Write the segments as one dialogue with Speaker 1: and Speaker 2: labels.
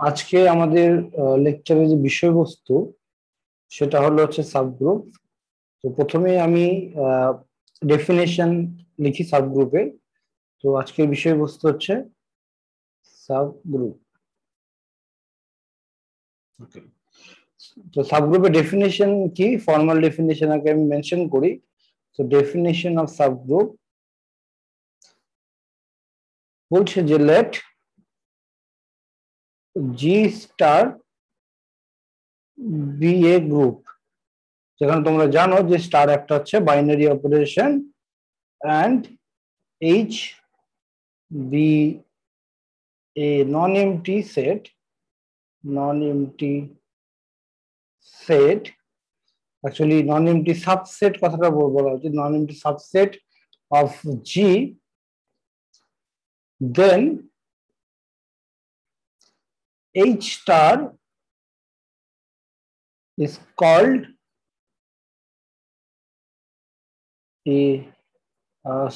Speaker 1: আজকে আমাদের লেকচারের যে বিষয়বস্তু সেটা হচ্ছে সাবগ্রুপ। তো প্রথমে আমি ডেফিনেশন লিখি সাবগ্রুপের। তো আজকের বিষয়বস্তু হচ্ছে সাবগ্রুপ। ওকে, তো সাবগ্রুপের ডেফিনেশন কি, ফর্মাল ডেফিনেশন আগে আমি মেনশন করি। তো ডেফিনেশন অফ সাবগ্রুপ বলছে যে let G star B a group. যেখানে তোমরা জানো যে স্টার একটা হচ্ছে binary operation and H be a non-empty set, actually non-empty subset কথাটা বলা উচিত, non-empty subset of G, then H star is called a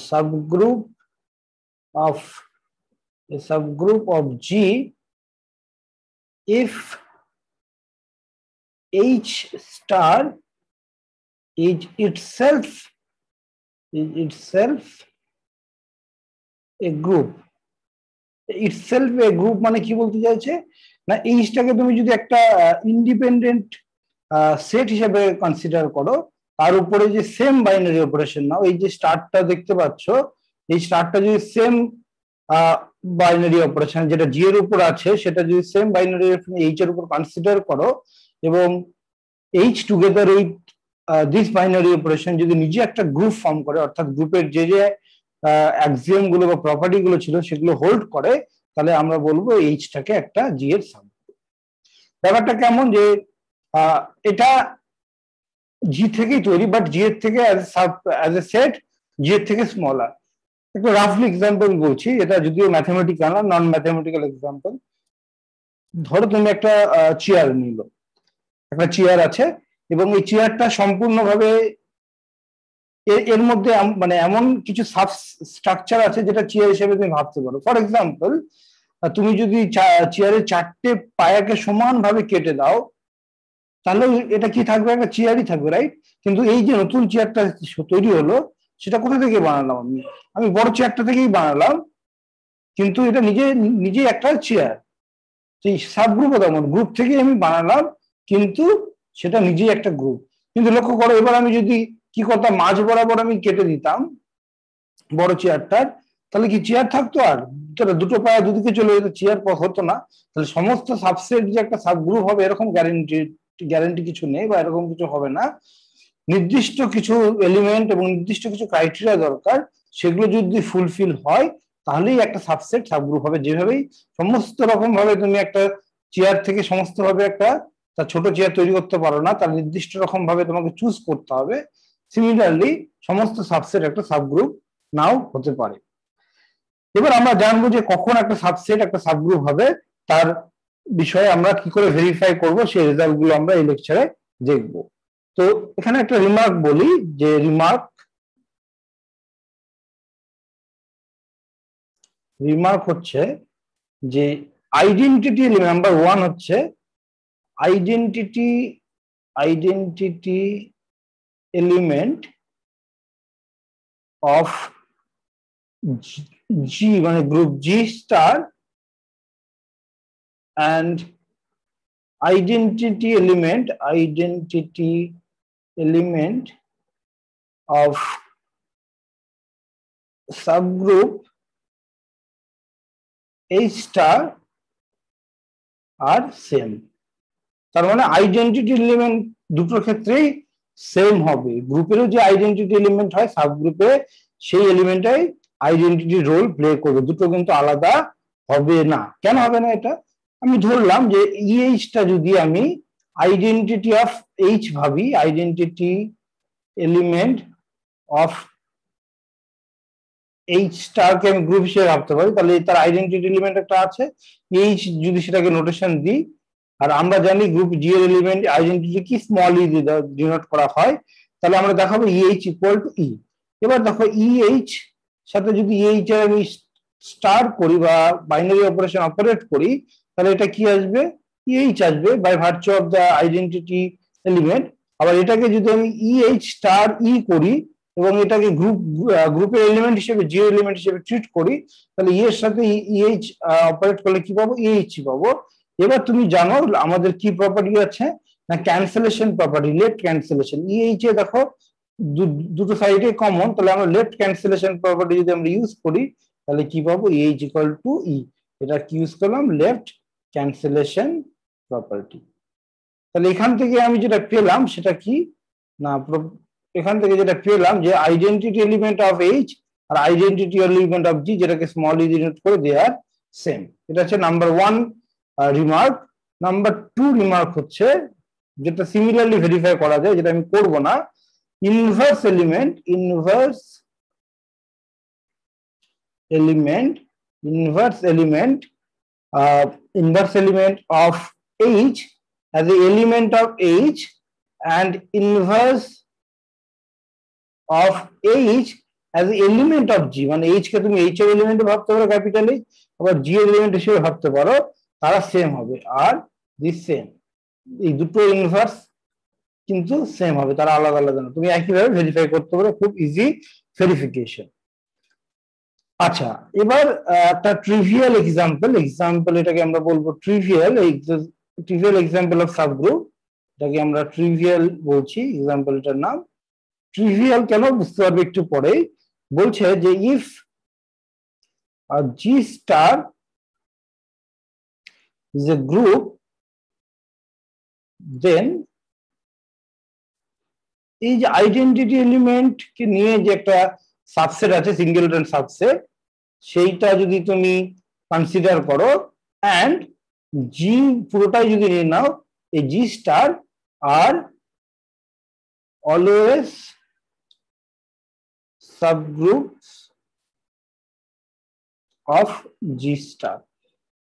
Speaker 1: subgroup of G if H star is itself a group. itself a group মানে কি বলতে চাইছে না, এইচটাকে তুমি যদি একটা ইন্ডিপেন্ডেন্ট সেট হিসেবে কনসিডার করো, তার উপরে যে সেম বাইনারি অপারেশন নাও, এই যে স্টারটা দেখতে পাচ্ছ, এই স্টারটা যদি সেম বাইনারি অপারেশন যেটা জি এর উপর আছে সেটা যদি সেম বাইনারি এইচ এর উপর কনসিডার করো, এবং H together with this binary operation যদি নিজে একটা গ্রুপ ফর্ম করে, অর্থাৎ গ্রুপের যে যে অ্যাক্সিওম গুলো বা প্রপার্টি গুলো ছিল সেগুলো হোল্ড করে, তাহলে আমরা বলবো এইচটাকে একটা জি এর সাবগ্রুপ। ব্যাপারটা কেমন যে এটা জি থেকেই তৈরি, বাট জি এর থেকে অ্যাজ এ সেট জি এর থেকে স্মলার। একটা রাফলি এক্সাম্পল বলছি, এটা যদিও ম্যাথমেটিক্যাল না, নন ম্যাথমেটিক্যাল এক্সাম্পল। ধরো তুমি একটা চেয়ার নিল, একটা চেয়ার আছে এবং এই চেয়ারটা সম্পূর্ণভাবে এর মধ্যে মানে এমন কিছু সাব স্ট্রাকচার আছে যেটা চেয়ার হিসেবে তুমি ভাবতে পারো। ফর এক্সাম্পল, তুমি যদি চেয়ারের চারটে পায়াকে সমানভাবে কেটে দাও, তাহলে এটা কি থাকবে, একটা চেয়ারই থাকবে, রাইট? কিন্তু এই যে নতুন চেয়ারটা তৈরি হলো, সেটা কোথা থেকে বানালাম? আমি বড় চেয়ারটা থেকেই বানালাম, কিন্তু এটা নিজেই একটা চেয়ার। সেই সাবগ্রুপও তেমন, গ্রুপ থেকেই আমি বানালাম, কিন্তু সেটা নিজেই একটা গ্রুপ। কিন্তু লক্ষ্য করো, এবার আমি যদি কি করতাম, মাঝ বরাবর আমি কেটে দিতাম বড় চেয়ারটার, তাহলে কি চেয়ার থাকতো? আর দুটো পায়ে দুদিকে চলে যেত, চেয়ার হতো না। তাহলে সমস্ত সাবসেট যে একটা সাবগ্রুপ হবে এরকম গ্যারান্টি কিছু নেই, বা এরকম কিছু হবে না। নির্দিষ্ট কিছু এলিমেন্ট এবং নির্দিষ্ট কিছু ক্রাইটেরিয়া দরকার, সেগুলো যদি ফুলফিল হয় তাহলেই একটা সাবসেট সাবগ্রুপ হবে। যেভাবেই সমস্ত রকম ভাবে তুমি একটা চেয়ার থেকে সমস্ত ভাবে একটা তার ছোট চেয়ার তৈরি করতে পারো না, তার নির্দিষ্ট রকম ভাবে তোমাকে চুজ করতে হবে। সিমিলারলি সমস্ত সাবসেট একটা সাবগ্রুপ নাও হতে পারে। এবার আমরা জানবো যে কখন একটা সাবসেট একটা সাবগ্রুপ হবে, তার বিষয়ে আমরা কি করে ভেরিফাই করব, সেই রেজাল্ট গুলো আমরা এই লেকচারে দেখব। তো এখানে একটা রিমার্ক বলি, যে রিমার্ক হচ্ছে যে আইডেন্টিটি নাম্বার ওয়ান হচ্ছে আইডেন্টিটি এলিমেন্ট অফ জি, মানে group G star, and identity element of subgroup H star আর সেম। তার মানে আইডেন্টিটি এলিমেন্ট দুটোর ক্ষেত্রেই সেম হবে। গ্রুপেরও যে আইডেন্টিটি এলিমেন্ট হয় সাবগ্রুপে, সেই এলিমেন্টটাই আইডেন্টিটি রোল প্লে করবে, দুটো কিন্তু আলাদা হবে না। কেন হবে না? এটা আমি ধরলাম যে ইএইচটা যদি আমি আইডেন্টিটি অফ এইচ ভাবি, আইডেন্টিটি এলিমেন্ট অফ এইচ স্টারকে আমি গ্রুপ হিসেবে ভাবতে পারি, তাহলে তার আইডেন্টিটি এলিমেন্ট একটা আছে, এইচ যদি সেটাকে নোটেশন দিই, আর আমরা জানি গ্রুপ জি এর এলিমেন্ট আইডেন্টিটি কি স্মল ই ডিনোট করা হয়, তাহলে আমরা দেখাবো ইএইচ ইকুয়াল টু ই। এবার দেখো ইএইচ সাথে যদি ইএইচ এর আমি স্টার করি বা বাইনারি অপারেশন অপারেট করি, তাহলে এটা কি আসবে, ইএইচ আসবে by virtue of the identity element. আবার এটাকে যদি আমি ইএইচ স্টার ই করি এবং এটাকে গ্রুপের এলিমেন্ট হিসেবে জি এলিমেন্ট হিসেবে ট্রিট করি, তাহলে ই এর সাথে ইএইচ অপারেট করলে কি পাবো, ইএইচ পাবো। এবার তুমি জানো আমাদের কি প্রপার্টি আছে না, cancellation property, left cancellation. E h এ দেখো দুটো সাইডে কমন, তাহলে আমরা লেফট ক্যান্সেলেশন প্রপার্টি যদি আমরা ইউজ করি তাহলে কি পাবো, ইএইচ ইকুয়াল টু ই। এটা কি ইউজ করলাম, লেফট ক্যান্সেলেশন প্রপার্টি। তাহলে এখান থেকে আমি যেটা পেলাম সেটা কি না, এখান থেকে যেটা পেলাম যে আইডেন্টিটি এলিমেন্ট অফ এইচ আর আইডেন্টিটি এলিমেন্ট অফ জি, যেটাকে স্মল ই ডিনোট করে দে আর সেম। এটা হচ্ছে নাম্বার 1 রিমার্ক। নাম্বার 2 রিমার্ক হচ্ছে যেটা সিমিলারলি ভেরিফাই করা যায়, যেটা আমি করব না, inverse element of H as the element of H and inverse of H as the element of G, মানে H কে তুমি H এর এলিমেন্ট ভাবতে পারো ক্যাপিটাল H, আবার G এর এলিমেন্ট হিসেবে ভাবতে পারো, তারা সেম হবে আর দিস সেম। এই দুটো ইনভার্স কিন্তু সেম হবে, তারা আলাদা আলাদা না। তুমি একইভাবে ভেরিফাই করতে পারো, খুব ইজি ভেরিফিকেশন। আচ্ছা, এবার একটা ট্রিভিয়াল এক্সাম্পল, এটাকে আমরা বলবো ট্রিভিয়াল এক্সাম্পল অফ সাবগ্রুপ, এটাকে আমরা ট্রিভিয়াল বলছি, এক্সাম্পলটার নাম ট্রিভিয়াল কেন বুঝতে পারবে একটু পরেই। বলছে যে if G star is a group then, এই যে আইডেন্টিটি এলিমেন্ট কে নিয়ে যে একটা সাবসেট আছে, সিঙ্গেলটন সাবসেট, সেইটা যদি তুমি কনসিডার করো অ্যান্ড জি পুরোটাই যদি নিয়ে নাও, এই G star are always subgroups of G star.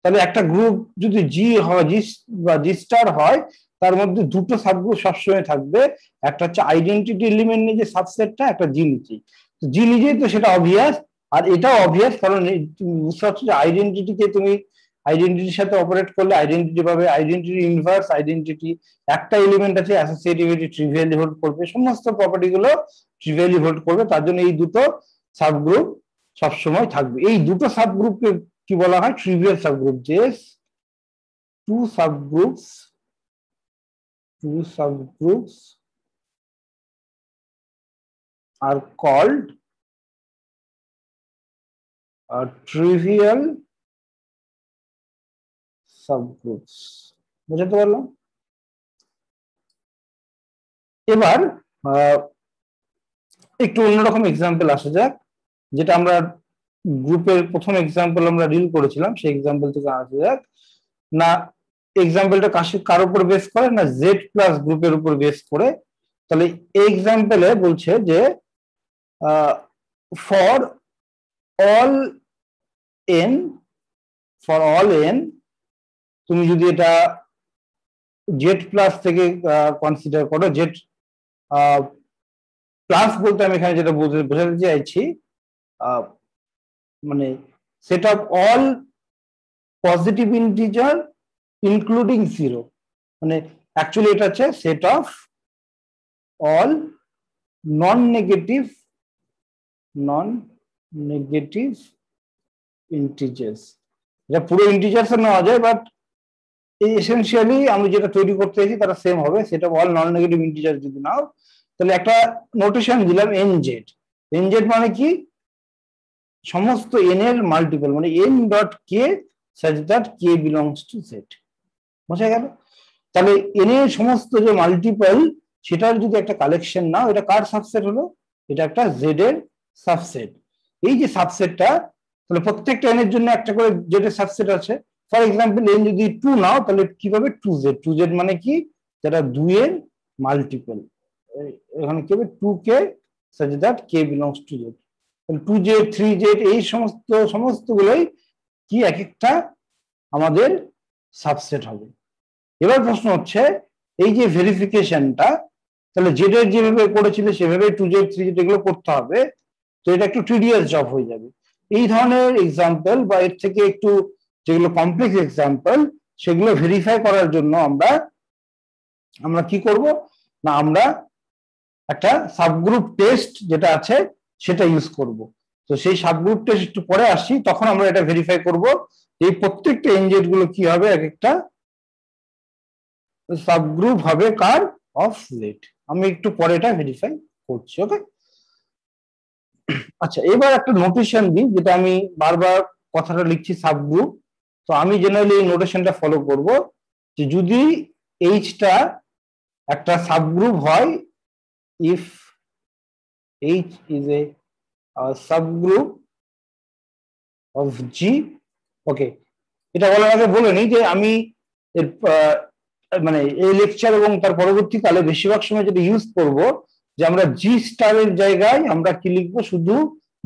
Speaker 1: তাহলে একটা গ্রুপ যদি জি হয়, জি বা জি স্টার হয়, তার মধ্যে দুটো সাবগ্রুপ সবসময় থাকবে, একটা হচ্ছে আইডেন্টিটি এলিমেন্ট নিয়ে যে সাবসেটটা, একটা জি নিজেই। জি নিজেই তো সেটা অবভিয়াস, আর এটাও অবভিয়াস, কারণ বুঝতে পারছো যে আইডেন্টিটিকে তুমি আইডেন্টিটির সাথে অপারেট করলে আইডেন্টিটি পাবে, আইডেন্টিটি ইনভার্স আইডেন্টিটি, একটা এলিমেন্ট আছে অ্যাসোসিয়েটিভিটি ট্রিভিয়ালি হোল্ড করবে, সমস্ত প্রপার্টি গুলো ট্রিভিয়ালি হোল্ড করবে, তার জন্য এই দুটো সাবগ্রুপ সবসময় থাকবে। এই দুটো সাবগ্রুপকে কি বলা হয়, ট্রিভিয়াল সাবগ্রুপ। যে two subgroups are called trivial subgroups। বুঝতে পারলাম? এবার একটু অন্যরকম এক্সাম্পল আসা যাক, যেটা আমরা গ্রুপের প্রথম এক্সাম্পল আমরা ডিল করেছিলাম, সেই এক্সাম্পল থেকে আসা যাক না। এক্সাম্পলটা কার উপর বেস করে না, জেড প্লাস গ্রুপের উপর বেস করে। তাহলে এই এক্সাম্পলে বলছে যে ফর অল এন তুমি যদি এটা জেড প্লাস থেকে কনসিডার করো, জেড প্লাস বলতে আমি এখানে যেটা বোঝাতে চাইছি, মানে set of all positive integer including 0, মানে অ্যাকচুয়ালি এটা হচ্ছে set of all non negative integers. এটা পুরো ইন্টিজার্স নেওয়া যায়, বাট এসেনশিয়ালি আমি যেটা তৈরি করতে চাইছি তারা সেম হবে। Set of all non negative integer যদি নাও, তাহলে একটা নোটেশন দিলাম এনজেড। এনজেড মানে কি, সমস্ত এন এর মাল্টিপল, মানে N dot K such that k belongs to z। বোঝা গেল? তাহলে এন এর সমস্ত যে মাল্টিপল, সেটার যদি একটা কালেকশন নাও, এটা কার সাবসেট হলো, এটা একটা জেড এর সাবসেট। এই যে সাবসেটটা, তাহলে প্রত্যেকটা এন এর জন্য একটা করে জেড এর সাবসেট আছে। ফর এক্সাম্পল এন যদি 2 নাও, তাহলে কি পাবে, 2z মানে কি, যেটা 2 এর মাল্টিপল। এখানে কি হবে, 2k such that k belongs to z। তাহলে 2z 3z এই সমস্ত গুলোই কি এক একটা আমাদের সাবসেট হবে। এবার প্রশ্ন হচ্ছে এই যে ভেরিফিকেশনটা, তাহলে জেড এর যেভাবে করেছিলে সেভাবে 2z 3z এগুলো করতে হবে, তো এটা একটু টিডিয়াস জব হয়ে যাবে। এই ধরনের এক্সাম্পল বা এর থেকে একটু যেগুলো কমপ্লেক্স এক্সাম্পল, সেগুলো ভেরিফাই করার জন্য আমরা কি করব না, আমরা একটা সাবগ্রুপ টেস্ট যেটা আছে সেটা ইউজ করব। তো সেই সাবগ্রুপ টেস্ট একটু পরে আসি, তখন আমরা এটা ভেরিফাই করব এই প্রত্যেকটা এনজেড গুলো কি হবে, এক একটা সাবগ্রুপ হবে কার, অফ লেট। আমি একটু পরে এটা ভেরিফাই করছি। ওকে, আচ্ছা এবার একটা নোটেশন দিই, যেটা আমি বারবার কথাটা লিখছি সাবগ্রুপ। তো আমি জেনারেলি এই নোটেশনটা ফলো করব যে যদি এইচটা একটা সাবগ্রুপ হয়, if H is a subgroup of G. Okay, এটা বলার আগে বলে নিই যে আমি এর মানে এই লেকচার এবং তার পরবর্তীকালে বেশিরভাগ সময় যেটা ইউজ করব, যে আমরা জি স্টারের জায়গায় আমরা কি লিখবো, শুধু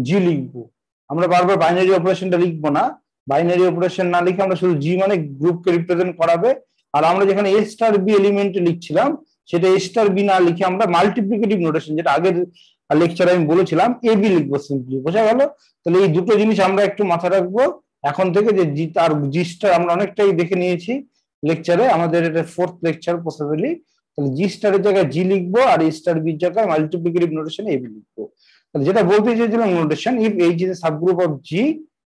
Speaker 1: জি লিখবো। আমরা বারবার বাইনারি অপারেশনটা লিখবো না। বাইনারি অপারেশন না লিখে আমরা শুধু জি মানে গ্রুপকে রিপ্রেজেন্ট করাবে। আর আমরা যেখানে এ স্টার বি এলিমেন্ট লিখছিলাম, সেটা এ স্টার বি না লিখে আমরা মাল্টিপ্লিকেটিভ নোটেশন, যেটা আগের লেকচারে আমি বলেছিলাম, এ বি লিখবো সিম্পলি। বোঝা গেল? তাহলে এই দুটো জিনিস আমরা একটু মাথায় রাখবো এখন থেকে, যে জি আর জি স্টার আমরা অনেকটাই দেখে নিয়েছি লেকচারে, আমাদের এটা 4th লেকচার পসিবলি। তাহলে জি স্টারের জায়গায় জি লিখবো, আর এ স্টার বির জায়গায় মাল্টিপ্লিকেটিভ নোটেশন এ বি লিখবো। তাহলে যেটা বলতে চেয়েছিলাম notation, if H is a subgroup of G,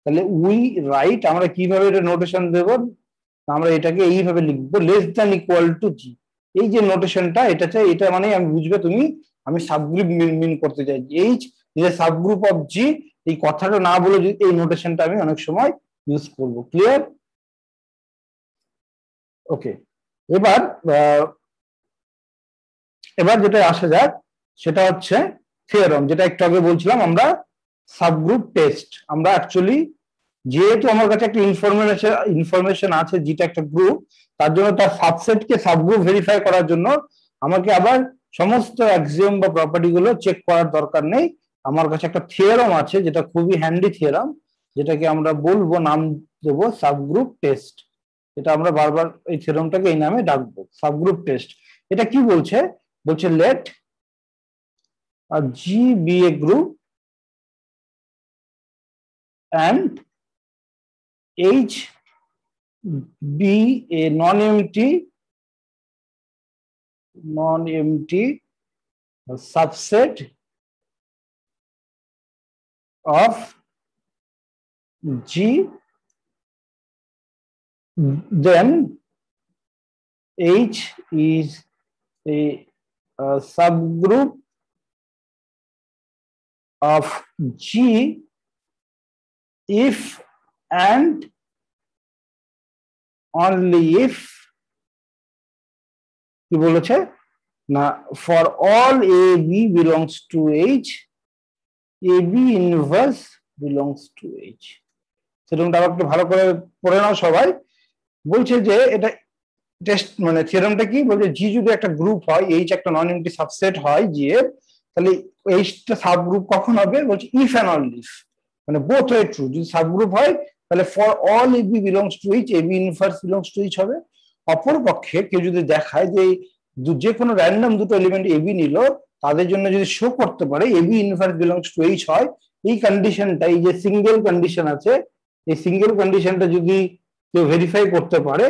Speaker 1: তাহলে উই রাইট, আমরা কিভাবে এটা নোটেশন দেব, আমরা এটাকে এইভাবে লিখবো, লেস দ্যান ইকুয়াল টু জি। এই যে নোটেশনটা, এটা মানে আমি বুঝবে তুমি আমি সাবগ্রুপ মিন করতে চাই, H is a subgroup of G. এই কথাটা না বলে যদি এই নোটেশনটা আমি অনেক সময় ইউজ করব। ক্লিয়ার? ওকে, এবার যেটা আসা যাক সেটা হচ্ছে থিওরাম, যেটা একটু আগে বলছিলাম আমরা সাবগ্রুপ টেস্ট। আমরা অ্যাকচুয়ালি যেহেতু আমার কাছে একটা ইনফরমেশন আছে যেটা একটা গ্রুপ, তার জন্য তার সাবসেটকে সাবগ্রুপ ভেরিফাই করার জন্য আমাকে আবার সমস্ত অ্যাক্সিওম বা প্রপার্টি গুলো চেক করার দরকার নেই। আমার কাছে একটা থিওরাম আছে যেটা খুবই হ্যান্ডি থিওরাম, যেটাকে আমরা বলবো, নাম দেবো সাবগ্রুপ টেস্ট। এটা আমরা বারবার এই থিওরামটাকে এই নামে ডাকবো, সাবগ্রুপ টেস্ট। এটা কি বলছে, let G be a group and H be a non-empty subset of G, then H is a subgroup of G if and only if কি বলেছে না, for all AB belongs to H, AB inverse belongs to H। সেরকমটা একটু ভালো করে পড়ে নাও সবাই। বলছে যে এটা টেস্ট মানে থিওরামটা কি বলছে, জি যদি একটা গ্রুপ হয়, এইচ একটা নন এমপ্টি সাবসেট হয় জি এর, তাহলে এইচটা সাবগ্রুপ কখন হবে, বলছে ইফ এন্ড অনলি ইফ, মানে বোথ ওয়ে ট্রু। যদি সাবগ্রুপ হয় তাহলে for all a b belongs to H, a b inverse belongs to H হবে। অপর পক্ষে কেউ যদি দেখায় যে যে কোনো র্যান্ডম দুটো এলিমেন্ট এবি নিল, তাদের জন্য যদি শো করতে পারে a b inverse belongs to H হয়, এই কন্ডিশনটা, এই যে সিঙ্গেল কন্ডিশন আছে, এই সিঙ্গেল কন্ডিশনটা যদি কেউ ভেরিফাই করতে পারে,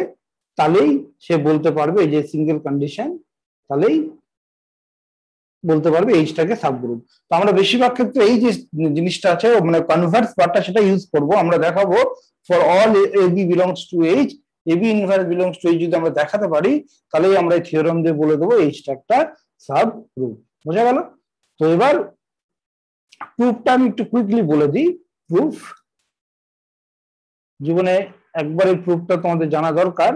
Speaker 1: তাহলেই সে বলতে পারবে, এই যে সিঙ্গেল কন্ডিশন, তাহলেই বলতে পারবে এইচটাকে সাবগ্রুপ। তো আমরা বেশিরভাগ ক্ষেত্রে এই যে জিনিসটা আছে মানে কনভার্স পার্টটা, সেটা ইউজ করব। আমরা দেখাবো for all a b belongs to H, a b inverse belongs to H যদি আমরা দেখাতে পারি, তাহলেই আমরা এই থিওরাম দিয়ে বলে দেবো এইচটা একটা সাবগ্রুপ। বোঝা গেল? তো এবার প্রুফটা আমি একটু কুইকলি বলে দিই। প্রুফ জীবনে একবার এই প্রুফটা তোমাদের জানা দরকার।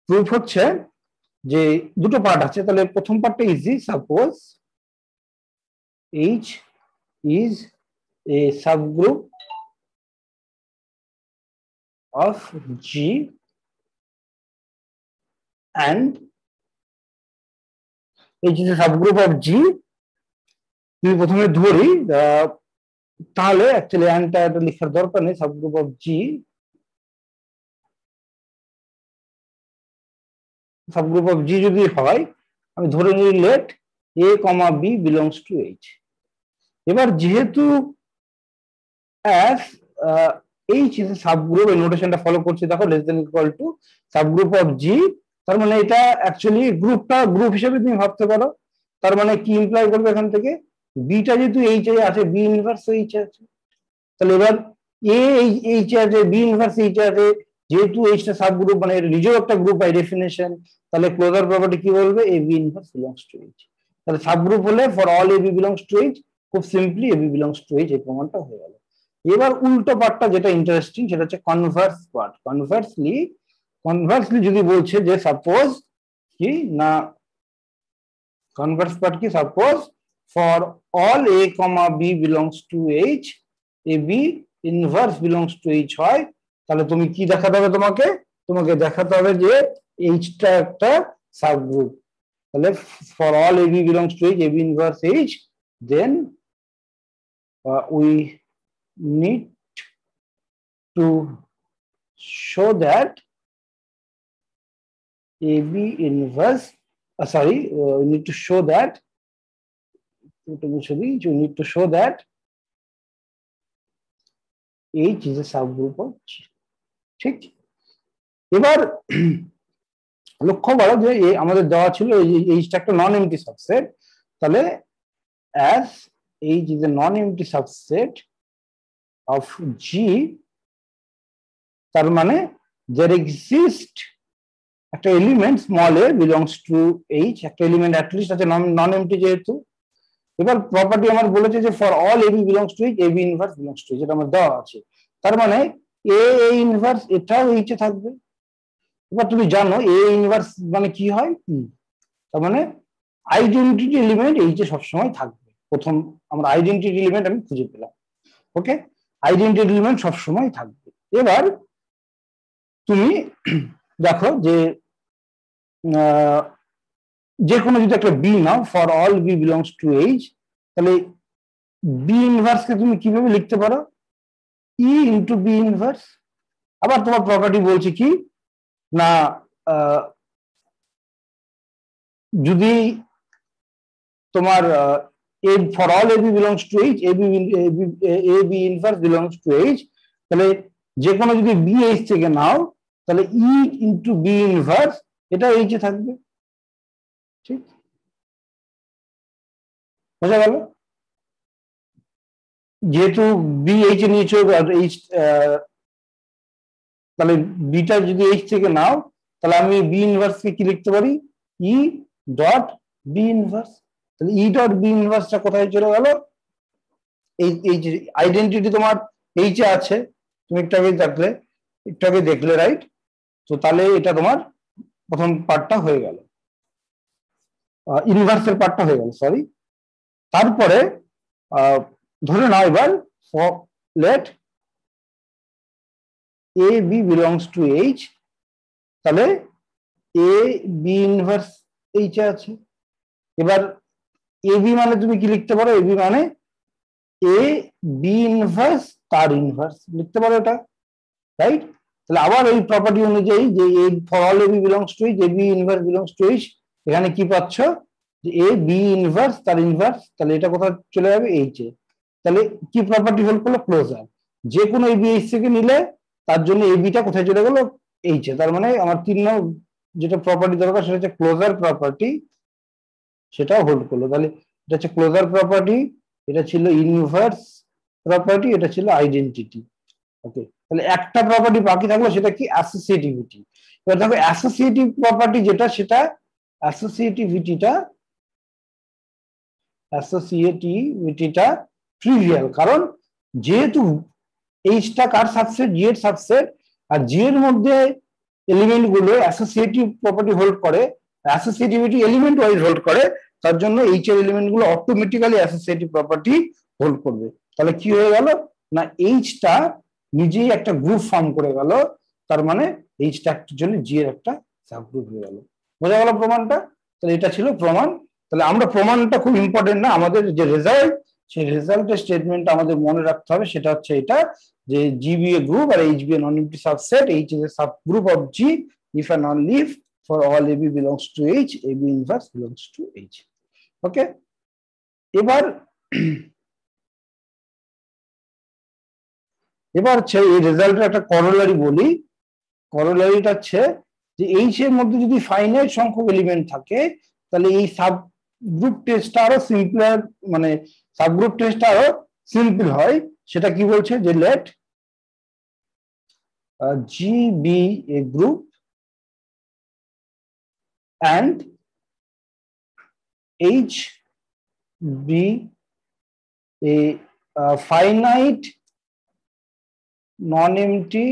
Speaker 1: প্রুফ হচ্ছে যে দুটো পার্ট আছে, তাহলে প্রথম পার্টটা easy. Suppose H is a subgroup of G and H is a subgroup of G, যদি প্রথমে ধরি তাহলে অ্যাকচুয়ালি অ্যান্ডটা এটা লেখার দরকার নেই, subgroup of G, subgroup of G যদি হয়, আমি ধরে নিই let a comma b belongs to H. এবার যেহেতু as H is a subgroup, এই নোটেশনটা ফলো করছি দেখো, less than equal to subgroup of G, তার মানে এটা অ্যাকচুয়ালি গ্রুপটা গ্রুপ হিসেবে তুমি ভাবতে পারো। তার মানে কি ইমপ্লাই করবে এখান থেকে, বিটা যেহেতু এইচ এ আছে, বি ইনভার্স এইচ আছে, তাহলে এবার এ এইচ আছে, বি ইনভার্স এইচ আছে, যেহেতু এইচটা সাবগ্রুপ মানে এর নিজেও একটা গ্রুপ বাই ডেফিনেশন, তাহলে ক্লোজার প্রপার্টি কি বলবে, a b inverse belongs to H. তাহলে সাবগ্রুপ হলে for all a b belongs to H, খুব simply a b belongs to H, এই প্রমাণটা হয়ে গেল। এবার উল্টো পার্টটা যেটা ইন্টারেস্টিং সেটা হচ্ছে কনভার্স পার্ট। কনভার্সলি যদি বলছে যে সাপোজ কি না, কনভার্স পার্ট কি, suppose for all a comma b belongs to H, a b inverse belongs to H হয়, তাহলে তুমি কি দেখাতে হবে, তোমাকে দেখাতে হবে যে এইচটা একটা সাবগ্রুপ। তাহলে for all a b belongs to H, a b inverse H, then we need to show that AB inverse, we need to show that, H is a subgroup of G. ঠিক, এবার লক্ষ্য করো যে আমাদের দেওয়া ছিল এইচটা একটা নন এমটি সাবসেট, তাহলে as H is a non-empty subset of G, তার মানে there exist একটা element small a belongs to H, একটা এলিমেন্ট অ্যাটলিস্ট আছে নন এমটি যেহেতু। এবার প্রপার্টি আমার বলেছে যে for all a b belongs to H, a b inverse belongs to H, যেটা আমার দেওয়া আছে, তার মানে এ ইনভার্স এটাও এইচে থাকবে। এবার তুমি জানো এ ইনভার্স মানে কি হয়, তার মানে আইডেন্টিটি এলিমেন্ট এইচে সবসময় থাকবে। প্রথম আমরা আইডেন্টিটি এলিমেন্ট আমি খুঁজে পেলাম, ওকে, আইডেন্টিটি এলিমেন্ট সবসময় থাকবে। এবার তুমি দেখো যে কোনো যদি একটা বি নাও, for all b belongs to H, তাহলে বি ইনভার্সকে তুমি কিভাবে লিখতে পারো, ই ইন্টু বি ইনভার্স। আবার তোমার প্রপার্টি বলছে কি না, যদি তোমার for all a b belongs to H, a b inverse belongs to H, তাহলে যে কোনো যদি বি এইচ থেকে নাও, তাহলে ই ইন্টু বি ইনভার্স এটা এইচে থাকবে। ঠিক, বোঝা গেল? যেহেতু বি এইচ এ নিয়েছো, এইচ, তাহলে বিটা যদি এইচ থেকে নাও, তাহলে আমি বি ইনভার্সকে কি লিখতে পারি, ই ডট বি ইনভার্স। তাহলে ই ডট বি ইনভার্সটা কোথায় চলে গেল, এই যে আইডেন্টিটি তোমার এইচে আছে, তুমি একটু আগে দেখলে রাইট, তো তাহলে এটা তোমার প্রথম পার্টটা হয়ে গেল, ইনভার্সের পার্টটা হয়ে গেল, সরি। তারপরে ধরে নাও এবার let a b belongs to H, তাহলে এ বি ইনভার্স এইচে আছে। এবার এ বি মানে তুমি কি লিখতে পারো, এ বি মানে এ বি ইনভার্স তার ইনভার্স লিখতে পারো এটা, রাইট। তাহলে আবার এই প্রপার্টি অনুযায়ী যে for all a b belongs to H, a b inverse belongs to H, এখানে কি পাচ্ছ যে এ বি ইনভার্স তার ইনভার্স, তাহলে এটা কোথায় চলে যাবে, এইচে। তাহলে কি প্রপার্টি হোল্ড করলো, ক্লোজার। যে কোনো এ বি এইচ থেকে নিলে তার জন্য এ বিটা কোথায় চলে গেল, এইচে। তার মানে আমার 3 নম্বর যেটা প্রপার্টি দরকার সেটা হচ্ছে ক্লোজার প্রপার্টি, সেটাও হোল্ড করলো। তাহলে এটা হচ্ছে ক্লোজার প্রপার্টি, এটা ছিল ইনভার্স প্রপার্টি, এটা ছিল আইডেন্টিটি, ওকে। তাহলে একটা প্রপার্টি বাকি থাকলো, সেটা কি, অ্যাসোসিয়েটিভিটি। এবার দেখো অ্যাসোসিয়েটিভ প্রপার্টি যেটা, সেটা অ্যাসোসিয়েটিভিটিটা ট্রিভিয়াল, কারণ যেহেতু এইচটা কার সাবসেট, জি এর সাবসেট, আর জি এর মধ্যে এলিমেন্ট গুলো অ্যাসোসিয়েটিভ প্রপার্টি হোল্ড করে, অ্যাসোসিয়েটিভিটি এলিমেন্ট ওয়াইজ হোল্ড করে, তার জন্য এইচ এর এলিমেন্ট গুলো অটোমেটিক্যালি অ্যাসোসিয়েটিভ প্রপার্টি হোল্ড করবে। তাহলে কি হয়ে গেল না, এইচটা নিজেই একটা গ্রুপ ফর্ম করে গেল, তার মানে এইচটা অ্যাকচুয়ালি জি এর একটা সাবগ্রুপ হয়ে গেল। বোঝা গেল প্রমাণটা? তাহলে এটা ছিল প্রমাণ। তাহলে আমরা প্রমাণটা খুব ইম্পর্টেন্ট না, আমাদের যে রেজাল্ট, সেই রেজাল্টের স্টেটমেন্টটা আমাদের মনে রাখতে হবে, সেটা হচ্ছে এটা যে জি বি এ গ্রুপ আর H be a non empty subset, H is a subgroup of G if and only if for all AB belongs to H, AB inverse belongs to H. ওকে, এবার এবার হচ্ছে এই রেজাল্টের একটা corollary বলি। করোলারিটা হচ্ছে যে এইচ এর মধ্যে যদি ফাইনাইট সংখ্যক এলিমেন্ট থাকে তাহলে এই সাব গ্রুপ টেস্টটা আরো সিম্পলার, মানে সাব গ্রুপ টেস্টটা আরো সিম্পল হয়। সেটা কি বলছে যে let G be a group and H be a finite non-empty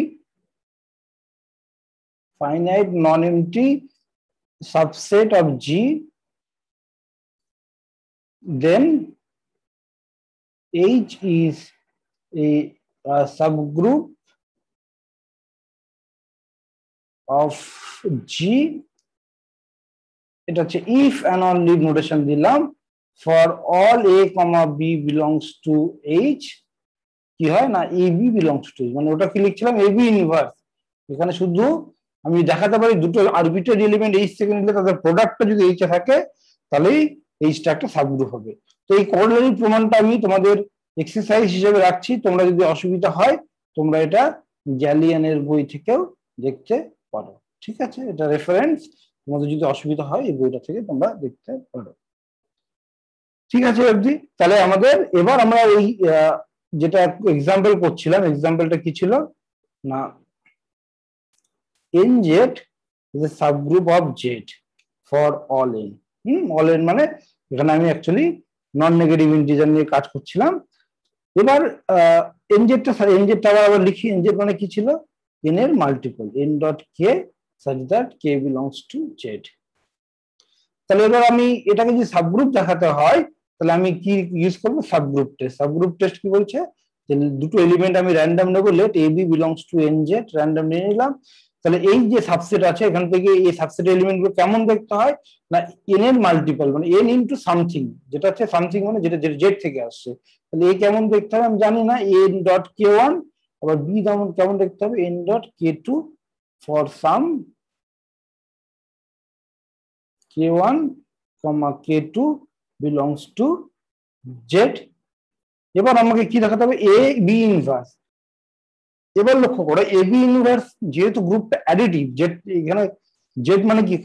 Speaker 1: subset of G, then H is a subgroup of G. এটা হচ্ছে if and only নোটেশন দিলাম for all a comma b belongs to H, কি হয় না এ b belongs two, মানে ওটা কি লিখছিলাম এ b inverse. এখানে শুধু আমি দেখাতে পারি দুটো আরবিট্রারি এলিমেন্ট এইচ থেকে নিলে তাদের প্রোডাক্টটা যদি এইচ এ থাকে তাহলেই এইচটা একটা সাবগ্রুপ হবে। তো এই করোলারি প্রমাণটা আমি তোমাদের এক্সারসাইজ হিসেবে রাখছি, তোমরা যদি অসুবিধা হয় তোমরা এটা গ্যালিয়ানের বই থেকেও দেখতে পারো। ঠিক আছে, এটা রেফারেন্স, তোমাদের যদি অসুবিধা হয় এই বইটা থেকে তোমরা দেখতে পারো। ঠিক আছে অবধি। তাহলে আমাদের এবার আমরা এই যেটা এক্সাম্পল করছিলাম, এক্সাম্পলটা কি ছিল না nz is a subgroup of z for all n। all n মানে এখানে আমি অ্যাকচুয়ালি নন নেগেটিভ ইন্টিজার নিয়ে কাজ করছিলাম। এবার nz টা আবার লিখি, nz মানে কি ছিল n এর multiple n dot K such that k belongs to z। তাহলে এবার আমি এটাকে যদি সাবগ্রুপ দেখাতে হয় তাহলে আমি কি ইউজ করবো, সাবগ্রুপ টেস্ট। সাবগ্রুপ টেস্ট কি বলছে যে দুটো এলিমেন্ট আমি র্যান্ডম নেবো, let a b belongs to nz, random নিয়ে নিলাম। তাহলে এই যে সাবসেট আছে এখান থেকে এই সাবসেট এলিমেন্ট গুলো কেমন দেখতে হয় না n এর মাল্টিপল, মানে n ইনটু সামথিং, যেটা হচ্ছে সামথিং মানে যেটা জেড থেকে আসছে। তাহলে এই কেমন দেখতে হবে আমি জানি না, n ডট কে ওয়ান, আবার বি কেমন দেখতে হবে n dot K two for some k1 k2 belongs to z। এবার আমাকে কি দেখাতে হবে এ বি ইনভার্স। এবার লক্ষ্য করো এ বি ইনভার্স যেহেতু গ্রুপটা অ্যাডিটিভ, জেড এখানে জেড মানে কি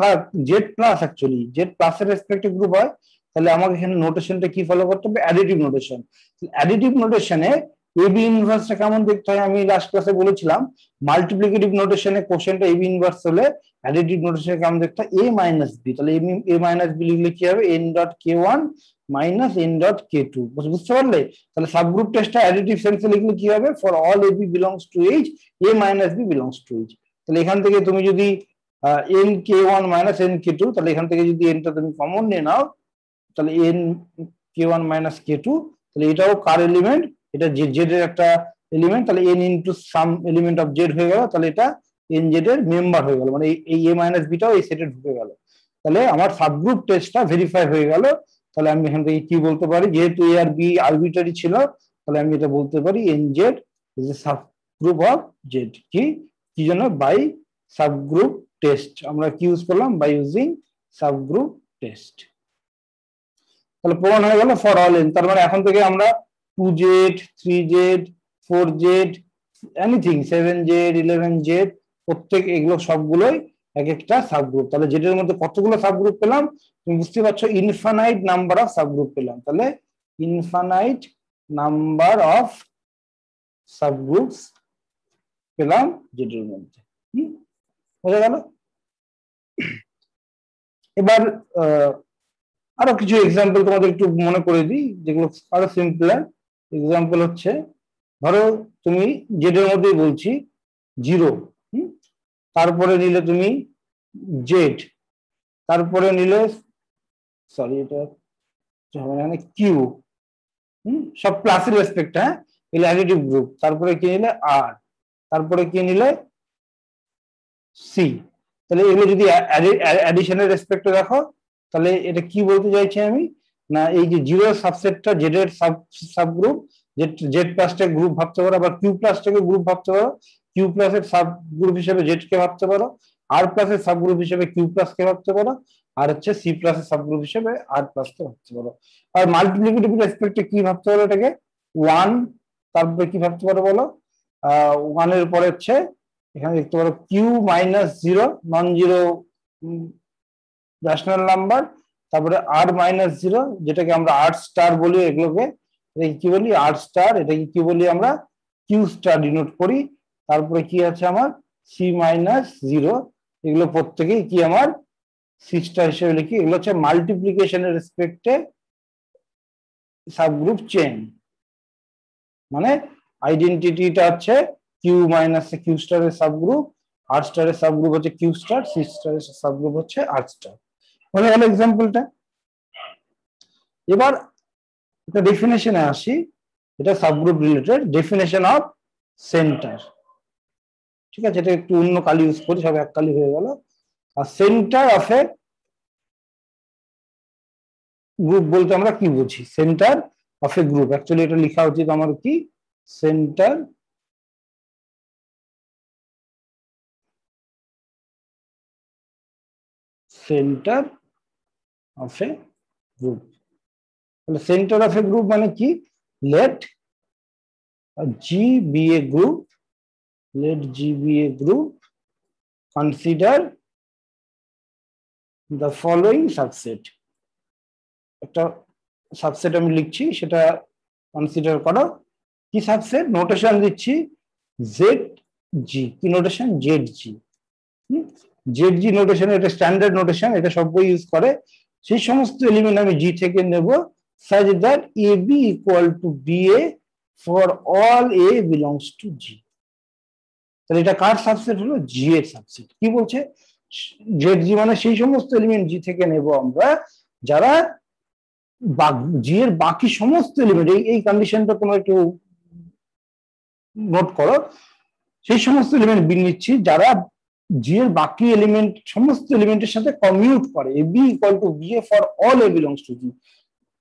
Speaker 1: জেড প্লাস, অ্যাকচুয়ালি জেড প্লাসের রেসপেক্টে গ্রুপ হয়, তাহলে আমাকে এখানে নোটেশনটা কি ফলো করতে হবে, additive notation. Additive নোটেশনে A B ইনভার্সটা কেমন দেখতে হয় আমি লাস্ট ক্লাসে বলেছিলাম, মাল্টিপ্লিকেটিভ নোটেশনে কোশ্চেনটা এ বি ইনভার্স হলে অ্যাডিটিভ নোটেশনে কেমন দেখতে হয় এ মাইনাস বি। তাহলে এ মাইনাস বি লিখলে কি হবে N dot K one minus N dot K two, বুঝতে পারলে? তাহলে সাবগ্রুপ টেস্টটা অ্যাডিটিভ সেন্সে লিখলে কি হবে, for all a b belongs to H a minus b belongs to H. তাহলে এখান থেকে তুমি যদি n k one minus n k two, তাহলে এখান থেকে যদি এনটা তুমি কমন নিয়ে নাও তাহলে এন কে ওয়ান মাইনাস কে টু, তাহলে এটাও কার এলিমেন্ট, এটা জেড এর একটা এলিমেন্ট, তাহলে N into some element of Z হয়ে গেল, তাহলে এটা এন জেড এর মেম্বার হয়ে গেল, মানে এই এ মাইনাস বিটাও এই সেটে ঢুকে গেল। তাহলে আমার সাবগ্রুপ টেস্টটা ভেরিফাই হয়ে গেল। তাহলে আমি এখান থেকে কি বলতে পারি, যেহেতু এ আর বি আরবিটারি ছিল তাহলে আমি এটা বলতে পারি N Z is a subgroup of Z. কি জন্য, বাই সাবগ্রুপ টেস্ট। আমরা কি ইউজ করলাম, বাই ইউজিং সাবগ্রুপ টেস্ট। তাহলে প্রমাণ হয়ে গেল ফর অল এন। তার মানে এখন থেকে আমরা 2z 3z 4z anything 7z 11z প্রত্যেক এগুলো সবগুলোই এক একটা সাবগ্রুপ। তাহলে যেটার মধ্যে কতগুলো সাবগ্রুপ পেলাম তুমি বুঝতে পারছো, ইনফাইনাইট নাম্বার অফ সাবগ্রুপ পেলাম। তাহলে ইনফাইনাইট নাম্বার অফ সাবগ্রুপস পেলাম যেটার মধ্যে। বোঝা গেল? এবার আরো কিছু এক্সাম্পল তোমাদের একটু মনে করে দিই যেগুলো আরো সিম্পল। এক্সাম্পল হচ্ছে ধরো তুমি জেডের মধ্যেই বলছি 0, তারপরে নিলে তুমি জেড, তারপরে নিলে সরি এটা এখানে কিউ, সব প্লাসের রেসপেক্ট, হ্যাঁ এগুলো অ্যাডিটিভ গ্রুপ। তারপরে কি নিলে আর, তারপরে কি নিলে সি। তাহলে এগুলো যদি অ্যাডিশনের রেসপেক্টে দেখো তাহলে এটা কি বলতে চাইছি আমি, না এই যে জিরো সাবসেটটা জেড এর সাবগ্রুপ, জেড প্লাসটাকে গ্রুপ ভাবতে পারো, আবার কিউ প্লাসটাকে গ্রুপ ভাবতে পারো, কিউ প্লাসের সাব গ্রুপ হিসেবে জেড কে ভাবতে পারো, আর প্লাসের সাব গ্রুপ হিসেবে কিউ প্লাস কে ভাবতে পারো, আর হচ্ছে সি প্লাসের সাব গ্রুপ হিসেবে আর প্লাস কে ভাবতে পারো। আর মাল্টিপ্লিকেটিভ রেসপেক্টে কি ভাবতে পারো এটাকে 1, তারপরে কি ভাবতে পারো বলো ওয়ানের পরে হচ্ছে এখানে দেখতে পারো Q minus zero non zero rational number, তারপরে আর মাইনাস জিরো যেটাকে আমরা আর স্টার বলি, এগুলোকে এটাকে কি বলি আর স্টার, এটাকে কি বলি আমরা কিউ স্টার ডিনোট করি। তারপরে কি আছে আমার সি মাইনাস জিরো, এগুলো প্রত্যেকেই কি আমার সি স্টার হিসেবে লিখি। এগুলো হচ্ছে মাল্টিপ্লিকেশনের রেসপেক্টে সাবগ্রুপ চেন, মানে আইডেন্টিটিটা হচ্ছে কিউ মাইনাস কিউ স্টারের সাবগ্রুপ, আর স্টারের সাবগ্রুপ হচ্ছে কিউ স্টার, সি স্টারের সাবগ্রুপ হচ্ছে আর স্টার। মানে হলো এক্সাম্পলটা। এবার একটা ডেফিনেশনে আসি, এটা subgroup related definition of centre. ঠিক আছে, এটা একটু অন্য কালি ইউজ করি, সব এক কালি হয়ে গেল। আর সেন্টার অফ এ গ্রুপ বলতে আমরা কি বুঝি, centre of a group, actually এটা লেখা উচিত আমার কি centre centre of a group. তাহলে সেন্টার অফ এ গ্রুপ মানে কি, let G be a group, let G be a group, consider the following subset। একটা সাবসেট আমি লিখছি, সেটা কনসিডার করো। কি সাবসেট, নোটেশন দিচ্ছি জেড জি, কি নোটেশন জেড জি। জেড জি নোটেশন, এটা স্ট্যান্ডার্ড নোটেশন, এটা সব বই ইউজ করে। সেই সমস্ত এলিমেন্ট আমি জি থেকে নেব such that a b equal to b a for all a belongs to G। তাহলে এটা কার সাবসেট হলো, জি এর সাবসেট। কি বলছে, জেড জি মানে সেই সমস্ত এলিমেন্ট জি থেকে নেব আমরা যারা জি এর বাকি সমস্ত এলিমেন্ট, এই কন্ডিশনটা তোমরা একটু নোট করো, সেই সমস্ত এলিমেন্ট বি নিচ্ছি যারা জি এর বাকি এলিমেন্ট সমস্ত এলিমেন্টের সাথে কমিউট করে, a b equal to b a for all a belongs to G.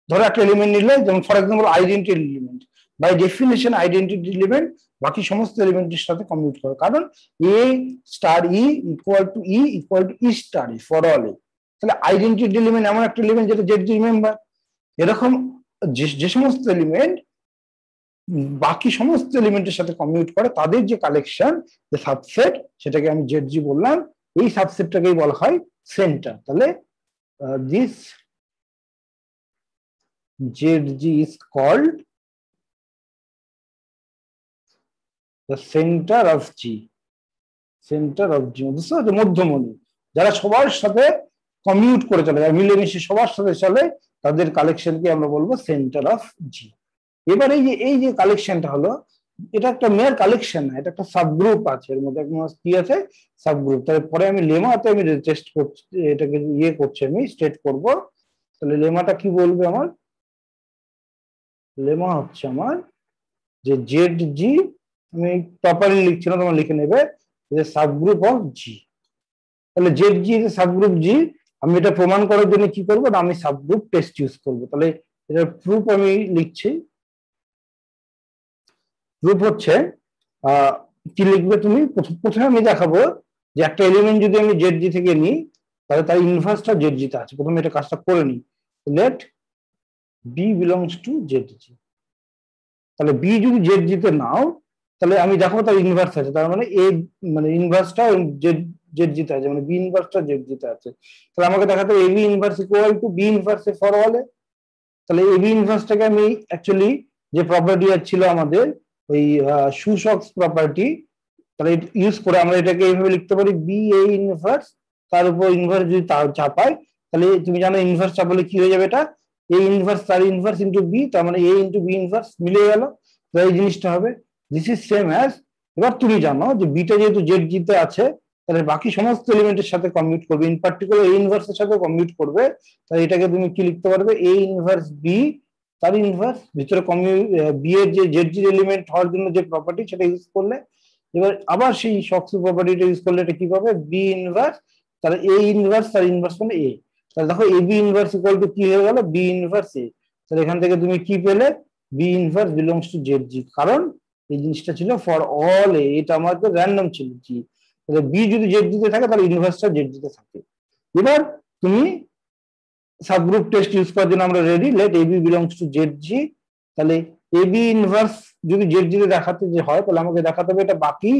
Speaker 1: ধরো একটা এলিমেন্ট নিলে, যেমন for example identity element, by definition identity element বাকি সমস্ত এলিমেন্টের সাথে কমিউট করে, কারণ a star e equal to e star e for all a. তাহলে আইডেন্টিটি এলিমেন্ট এমন একটা এলিমেন্ট যেটা জেড জি মেম্বার। এরকম যে সমস্ত এলিমেন্ট বাকি সমস্ত এলিমেন্টের সাথে কমিউট করে, তাদের যে কালেকশন, যে সাবসেট, সেটাকে আমি জেড জি বললাম। এই সাবসেটটাকেই বলা হয় সেন্টার। তাহলে this ZG is called the center of G, center of G, বুঝছো, যে মধ্যমণি, যারা সবার সাথে কমিউট করে চলে, যারা মিলেমিশে সবার সাথে চলে, তাদের কালেকশনকে আমরা বলবো সেন্টার অফ জি। এবার এই যে কালেকশনটা হলো, এটা একটা মেয়ার কালেকশন না, এটা একটা সাবগ্রুপ আছে, এর মধ্যে কি আছে, সাবগ্রুপ। তারপরে আমি লেমাতে আমি টেস্ট করছি, এটাকে ইয়ে করছি, আমি স্টেট করব। তাহলে লেমাটা কি বলবে আমার, লেমা হচ্ছে আমার যে জেড জি, আমি প্রপারলি লিখছি না, তোমরা লিখে নেবে, যে সাবগ্রুপ অফ জি। তাহলে জেড জি যে সাবগ্রুপ জি, আমি এটা প্রমাণ করার জন্য কি করবো না, আমি সাবগ্রুপ টেস্ট ইউজ করবো। তাহলে এটার প্রুফ আমি লিখছি। প্রুফ হচ্ছে কি লিখবে তুমি, প্রথমে আমি দেখাবো যে একটা এলিমেন্ট যদি আমি জেড জি থেকে নিই, তাহলে তার ইনভার্সটা জেড জিতে আছে। প্রথমে এটা কাজটা করে নিই, let b belongs to Z G. তাহলে বি যদি জেড জিতে নাও, তাহলে আমি দেখো তার ইনভার্স আছে, তার মানে এ মানে ইনভার্সটা জেড জিতে আছে, মানে বি ইনভার্সটা জেড জিতে আছে। তাহলে আমাকে দেখাতে a b inverse equal to b inverse a for all a. তাহলে এ বি ইনভার্সটাকে আমি অ্যাকচুয়ালি যে প্রপার্টি ছিল আমাদের ওই সুশক্স প্রপার্টি, তাহলে ইউজ করে আমরা এটাকে এইভাবে লিখতে পারি, বি এ ইনভার্স, তার উপর ইনভার্স যদি চাপাই, তাহলে তুমি জানো ইনভার্স চাপালে কি হয়ে যাবে, এটা এ ইনভার্স তার ইনভার্স ইন্টু বি, তার মানে এ ইন্টু বি ইনভার্স মিলে গেল। তো এই জিনিসটা হবে দিস ইজ সেম অ্যাজ, এবার তুমি জানো যে বিটা যেহেতু জেড জিতে আছে, তাহলে বাকি সমস্ত এলিমেন্টের সাথে কমিউট করবে, ইন পার্টিকুলার এ ইনভার্সের সাথে কমিউট করবে। তাহলে এটাকে তুমি কি লিখতে পারবে, এ ইনভার্স বি তার ইনভার্স, ভিতরে বি এর যে জেড জি এলিমেন্ট হওয়ার জন্য যে প্রপার্টি, সেটা ইউজ করলে, এবার আবার সেই শক্স প্রপার্টিটা ইউজ করলে এটা কি পাবে, বি ইনভার্স, তাহলে এ ইনভার্স তার ইনভার্স মানে এ। তাহলে দেখো এ বি ইনভার্স ইকুয়াল টু কি হয়ে গেল, বি ইনভার্স এ। তাহলে এখান থেকে তুমি কি পেলে, b inverse belongs to Z G, কারণ এই জিনিসটা ছিল ফর অল এ, এটা আমাদের র্যান্ডম ছিল জি। তাহলে বি যদি জেড জিতে থাকে, তাহলে ইনভার্সটা জেড জিতে থাকে। এবার তুমি সাবগ্রুপ টেস্ট ইউজ করার জন্য আমরা ready, let a b belongs to Z G. তাহলে এ বি ইনভার্স যদি জেড জিতে দেখাতে যে হয় তাহলে আমাকে দেখাতে হবে এটা বাকি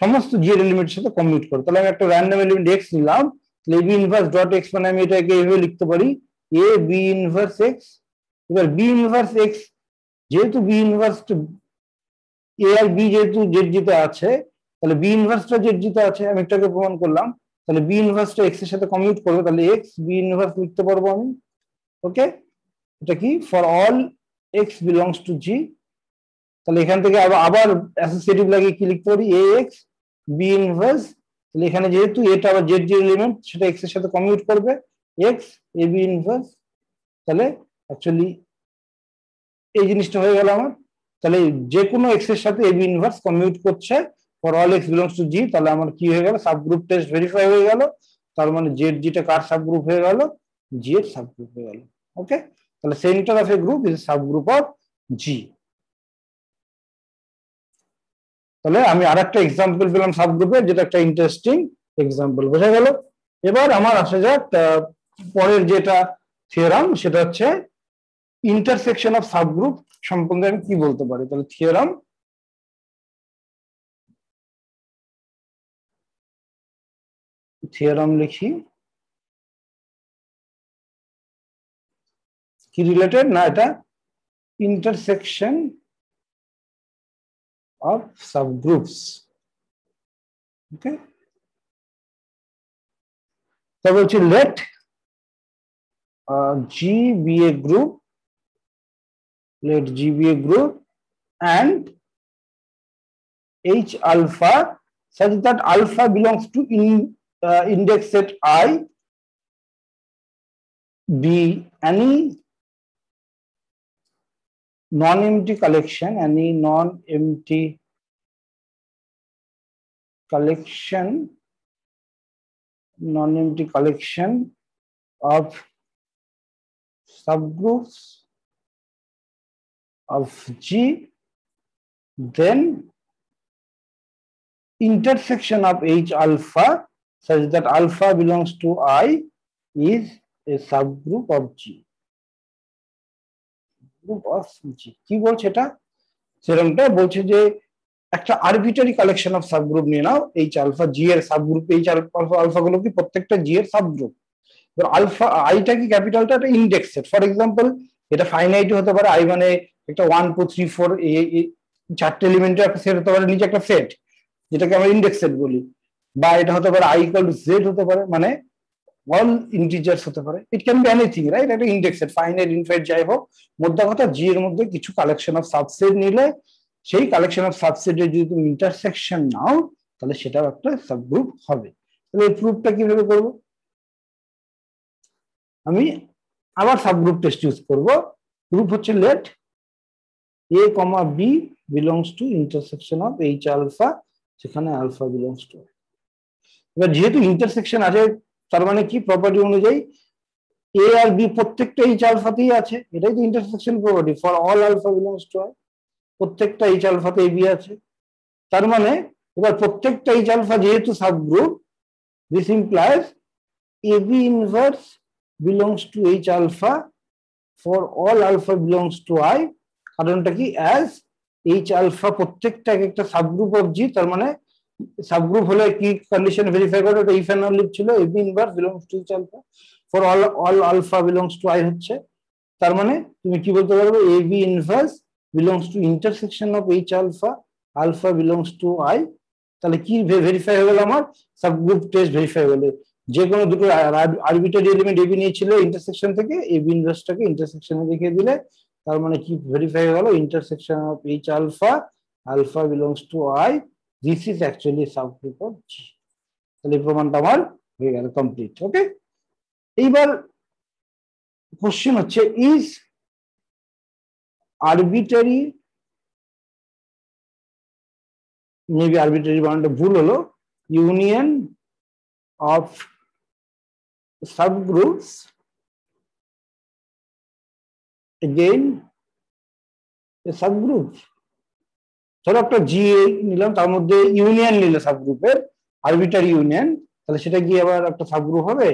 Speaker 1: সমস্ত জেড এলিমেন্টের সাথে কমিউট করে। তাহলে আমি একটা র্যান্ডম এলিমেন্ট এক্স নিলাম, তাহলে a b inverse dot x মানে আমি এটাকে এইভাবে লিখতে পারি এ বি ইনভার্স এক্স। এবার বি ইনভার্স এক্স যেহেতু বি ইনভার্স এ আর বি যেহেতু জেড জিতে আছে, তাহলে বি ইনভার্সটা জেড জিতে আছে, আমি এটাকে প্রমাণ করলাম। তাহলে বি ইনভার্সটা এক্স এর সাথে কমিউট করবে, তাহলে এক্স বি ইনভার্স লিখতে পারবো আমি। ওকে, এটা কি for all x belongs to G. তাহলে এখান থেকে আবার অ্যাসোসিয়েটিভ লাগিয়ে কি লিখতে পারি এ এক্স বি ইনভার্স। তাহলে এখানে যেহেতু এটা আবার জেড জি এলিমেন্ট সেটা এক্স এর সাথে কমিউট করবে এক্স এ বি ইনভার্স। তাহলে অ্যাকচুয়ালি এই জিনিসটা হয়ে গেল আমার। তাহলে যে কোনো এক্স এর সাথে এবি ইনভার্স কমিউট করছে for all x belongs to G, তাহলে আমার কি হয়ে গেল সাবগ্রুপ টেস্ট ভেরিফাই হয়ে গেল। তার মানে জেড জিটা কার সাবগ্রুপ হয়ে গেল, জি এর সাবগ্রুপ হয়ে গেল। ওকে, তাহলে centre of a group is subgroup of G. তাহলে আমি আরেকটা এক্সাম্পল পেলাম সাবগ্রুপের, যেটা একটা ইন্টারেস্টিং এক্সাম্পল, বোঝা গেল। এবার আমার আসা যাক পরের যেটা থিওরাম, সেটা হচ্ছে ইন্টারসেকশন অফ সাবগ্রুপ সম্বন্ধে আমি কি বলতে পারি। তাহলে থিওরাম লিখি, কি রিলেটেড না এটা ইন্টারসেকশন অফ সাবগ্রুপস। ওকে, তবে হচ্ছে let G be a group, let G be a group and H alpha such that alpha belongs to index set I, be any non-empty collection, non-empty collection of subgroups of G, then intersection of H alpha such that alpha belongs to I is a subgroup of G. Group of G কি বলছে এটা, সেরকমটা বলছে যে একটা arbitrary collection of subgroup নিয়ে নাও H alpha জি এর subgroup, H alpha গুলো কি প্রত্যেকটা জি এর সাবগ্রুপ। আলফা আইটা কি ক্যাপিটালটা একটা ইন্ডেক্স সেট, ফর এক্সাম্পল এটা ফাইনাইট হতে পারে, আই মানে একটা 1 2 3 4 এই চারটে এলিমেন্টের একটা সেট হতে পারে, নিচে একটা সেট যেটাকে আমরা ইন্ডেক্স সেট বলি। বা এটা হতে পারে আই ইকুয়াল টু জেড হতে পারে, মানে অল ইন্টিজার্স হতে পারে, it can be anything right, একটা ইন্ডেক্স সেট ফাইনাইট ইনফাইনাইট যাই হোক, মোদ্দা কথা জি এর মধ্যে কিছু কালেকশন অফ সাবসেট নিলে সেই কালেকশন অফ সাবসেটের যদি তুমি ইন্টারসেকশন নাও তাহলে সেটাও একটা সাবগ্রুপ হবে। তাহলে এই প্রুফটা কিভাবে করবো, আমি আবার সাবগ্রুপ টেস্ট ইউজ করব। গ্রুপ হচ্ছে let a comma b belongs to intersection of H alpha, সেখানে আলফা বিলংস টু। এবার যেহেতু ইন্টারসেকশন আছে তার মানে কি প্রপার্টি অনুযায়ী এ আর বি প্রত্যেকটা এইচ আলফাতেই আছে, এটাই তো intersection property, for all alpha belongs to I, প্রত্যেকটা এইচ আলফাতে এ বি আছে। তার মানে এবার প্রত্যেকটা এইচ আলফা যেহেতু subgroup, this implies a b inverse belongs to H alpha for all alpha belongs to I, কারণটা কি অ্যাজ H alpha প্রত্যেকটা একটা সাবগ্রুপ অফ G, তার মানে সাবগ্রুপ হলে কি কন্ডিশন ভেরিফাই করে, এটা ইফ এন্ড অনলি ছিল A B inverse belongs to H alpha for all alpha belongs to I হচ্ছে। তার মানে তুমি কি বলতে পারবে A B inverse belongs to intersection of H alpha, alpha belongs to I। তাহলে কি ভেরিফাই হয়ে গেল আমার সাবগ্রুপ টেস্ট ভেরিফাই হলো, যে কোনো দুটো আরবিটারি এলিমেন্ট এবি নিয়েছিল ইন্টারসেকশন থেকে, এবি ইনভার্সটাকে ইন্টারসেকশনে দেখিয়ে দিলে তার মানে কি ভেরিফাই হয়ে গেল intersection of H alpha, alpha belongs to I, this is actually subgroup of G. তাহলে প্রমাণটা আমার হয়ে গেল কমপ্লিট। ওকে, এইবার কোশ্চেন হচ্ছে ইজ আরবিটারি, মেবি আরবিটারি বানানটা ভুল হলো, union of subgroups, again a subgroup, ধরো একটা জি নিলাম তার মধ্যে ইউনিয়ন নিলে সাবগ্রুপের আরবিটারি ইউনিয়ন, তাহলে সেটা কি আবার একটা সাবগ্রুপ হবে?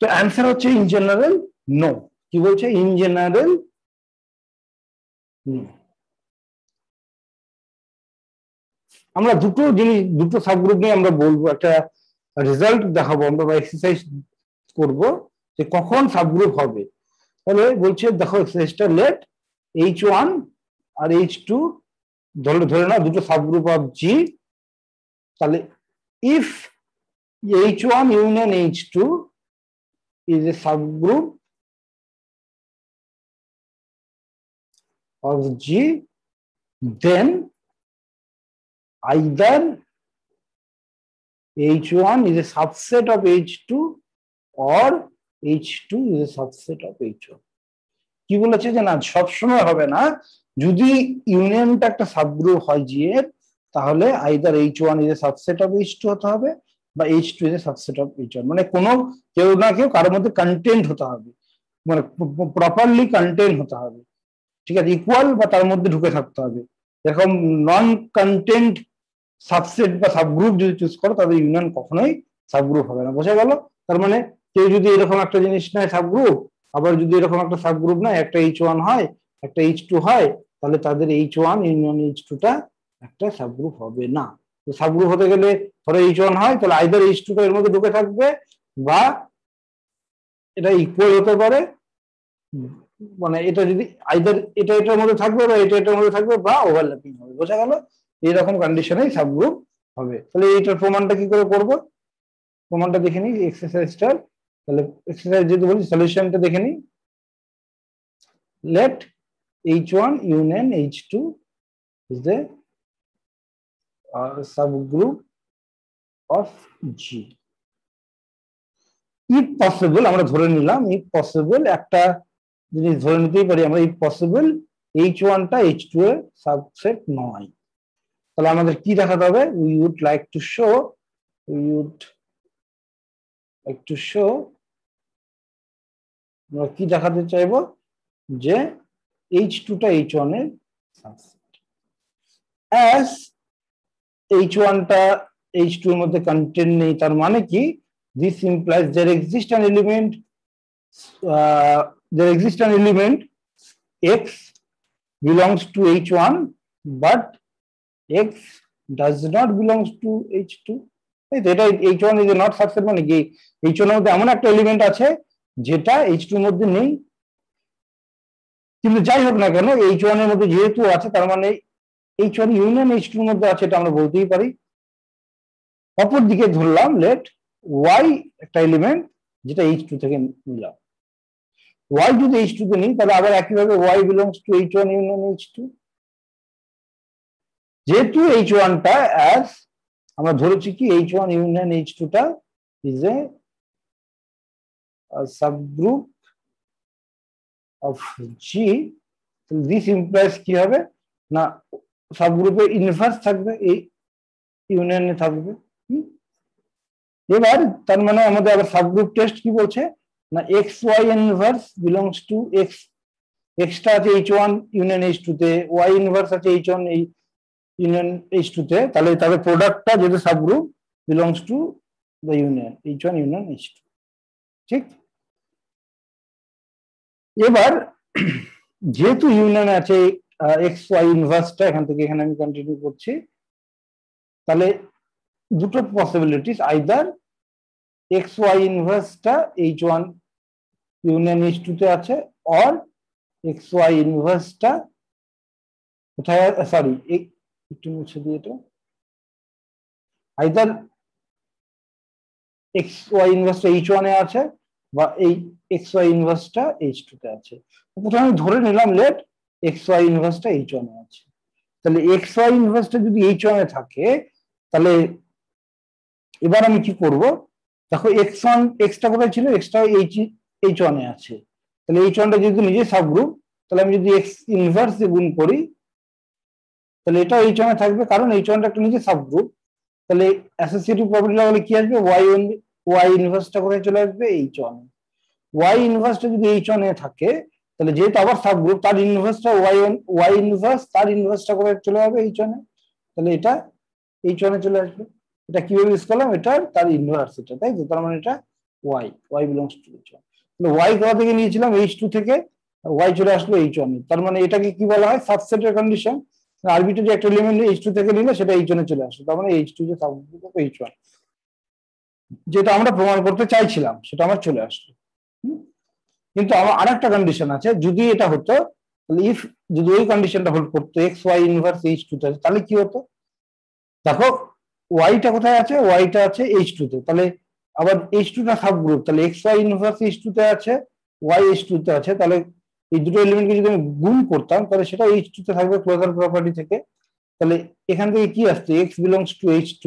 Speaker 1: তো অ্যান্সার হচ্ছে ইন জেনারেল নো। কি বলছে, ইন জেনারেল আমরা দুটো জিনিস, দুটো সাবগ্রুপ নিয়ে আমরা বলবো, একটা রেজাল্ট দেখাবো আমরা বা এক্সারসাইজ করব যে কখন সাবগ্রুপ হবে। তাহলে বলছে দেখো এক্সারসাইজটা, লেট H1 আর H2 ধরে না দুটো সাবগ্রুপ অফ জি, তাহলে if H1 union H2 is a subgroup of G, then either H1 is a subset of H2 or H2 is a subset of H1. কি বলেছে যে না সবসময় হবে না, যদি ইউনিয়নটা একটা সাবগ্রুপ হয় জি এর, তাহলে either H1 is a subset of H2 হতে হবে বা H2 is a subset of H1, মানে কোনো কেউ না কেউ কারোর মধ্যে কন্টেন্ট হতে হবে, মানে প্রপারলি কন্টেন্ট হতে হবে, ঠিক আছে, ইকুয়াল বা তার মধ্যে ঢুকে থাকতে হবে। এরকম নন কন্টেন্ট সাবসেট বা সাবগ্রুপ যদি চুজ করো তাহলে ইউনিয়ন কখনোই সাবগ্রুপ হবে না। বোঝা গেল? তার মানে কেউ যদি এরকম একটা জিনিস নেয় সাবগ্রুপ, আবার যদি এরকম একটা সাবগ্রুপ নেয়, একটা H1 হয় একটা H2 হয়, তাহলে তাদের H1 ইউনিয়ন H2 টা একটা সাবগ্রুপ হবে না। তো সাবগ্রুপ হতে গেলে ধরো H1 হয়, তাহলে আইদার H2 টা এর মধ্যে ঢুকে থাকবে বা এটা ইকুয়াল হতে পারে, মানে এটা যদি আইদার এটা এটার মধ্যে থাকবে বা এটা এটার মধ্যে থাকবে বা ওভারল্যাপিং হবে। বোঝা গেল? এইরকম কন্ডিশনেই সাবগ্রুপ হবে। তাহলে এইটার প্রমাণটা কি করে করব? প্রমাণটা দেখে নিই এক্সারসাইজটার। তাহলে এক্সারসাইজ যদি বলি সলিউশনটা দেখে নিই। Let H1 union H2 is the subgroup of G. if possible, আমরা ধরে নিলাম if possible, একটা জিনিস ধরে নিতেই পারি আমরা, if possible H1 টা H2 এর সাবসেট নয়। তাহলে আমাদের কি দেখাতে হবে? we would like to show আমরা কি দেখাতে চাইবো যে H2 টা H1 এর সাবসেট, as H1 টা H2 এর মধ্যে কন্টেন্ট নেই, তার মানে কি this implies there exists an element X belongs to H1 but X does not belongs to H2. এটা H1 is not subset, মানে কি H1 এর মধ্যে এমন একটা এলিমেন্ট আছে যেটা H2 এর মধ্যে নেই। কিন্তু যাই হোক না কেন H1 এর মধ্যে যেহেতু আছে, তার মানে H1 ইউনিয়ন H2 এর মধ্যে আছে, এটা আমরা বলতেই পারি। অপর দিকে ধরলাম লেট Y একটা এলিমেন্ট যেটা H2 থেকে নিলাম, Y যদি H2 তে নিই, তাহলে আবার একইভাবে Y belongs to H1 union H2। যেহেতু H1 টা as আমরা ধরেছি কি H1 union H2 টা is a subgroup of G, this implies কি হবে না সাবগ্রুপে ইনভার্স থাকবে, এই ইউনিয়নে থাকবে। এবার তার মানে আমাদের আবার সাবগ্রুপ টেস্ট কি বলছে না XY inverse belongs two X, extra আছে H1 ইউনিয়ন H2 তে, Y ইনভার্স আছে H1 ইউনিয়ন H2 তে, তাহলে তাদের প্রোডাক্টটা যেটা subgroup belongs to the union H1 union H2, ঠিক? এবার যেহেতু ইউনিয়ন আছে XY ইনভার্সটা, এখান থেকে এখানে আমি কন্টিনিউ করছি, তাহলে দুটো possibilities, either XY ইনভার্সটা H1 union H2 তে আছে, অর XY ইনভার্সটা কোথায়, সরি একটু মুছে দিয়ে এটা, আইদার XY ইনভার্সটা H1 এ আছে বা এই XY ইনভার্সটা H2 তে আছে। প্রথমে আমি ধরে নিলাম লেট XY ইনভার্সটা H1 এ আছে। তাহলে XY ইনভার্সটা যদি H1 এ থাকে, তাহলে এবার আমি কি করব? দেখো Xটা কোথায় ছিল? Xটা H1 এ আছে, তাহলে H1 টা যদি নিজে সাবগ্রুপ, তাহলে আমি যদি X ইনভার্স দিয়ে গুণ করি, তাহলে এটা H1 এ থাকবে, কারণ H1 টা একটা নিজে সাবগ্রুপ। তাহলে অ্যাসোসিয়েটিভ প্রপার্টি লাগলে কি আসবে? Y ইনভার্সটা কোথায় চলে আসবে? H1। Y ইনভার্সটা যদি H1 এ থাকে, তাহলে যেহেতু আবার সাবগ্রুপ, তার ইনভার্সটা Y ইনভার্স, তার ইনভার্সটা কোথায় চলে যাবে? H1 এ। তাহলে এটা H1 এ চলে আসবে। এটা কিভাবে ইউজ করলাম? এটা তার ইনভার্স, এটা তাই তো, তার মানে এটা Y বিলংস টু H1। তাহলে Y কোথা থেকে নিয়েছিলাম? H2 থেকে, ওয়াই চলে আসলো H1 এ, তার মানে এটাকে কি বলা হয় সাবসেটের কন্ডিশন। আরবিট্রারি একটা এলিমেন্ট H2 থেকে নিলে সেটা H1 এ চলে আসে, তার মানে H2 যে সাবগ্রুপ অফ H1, যেটা আমরা প্রমাণ করতে চাইছিলাম সেটা আমার চলে আসলো। কিন্তু আমার আরেকটা কন্ডিশন আছে, যদি এটা হতো ইফ, যদি ওই কন্ডিশনটা হোল্ড করতো এক্স ওয়াই ইনভার্স H2 তে, তাহলে কি হতো? দেখো ওয়াইটা কোথায় আছে, ওয়াইটা আছে H2 তে, তাহলে আবার H2 টা সাবগ্রুপ, তাহলে এক্স ওয়াই ইনভার্স H2 তে আছে, ওয়াই H2 তে আছে, তাহলে এই দুটো এলিমেন্টকে যদি আমি গুণ করতাম তাহলে সেটা H2 তে থাকবে ক্লোজার প্রপার্টি থেকে। তাহলে এখান থেকে কি আসছে, x belongs two H2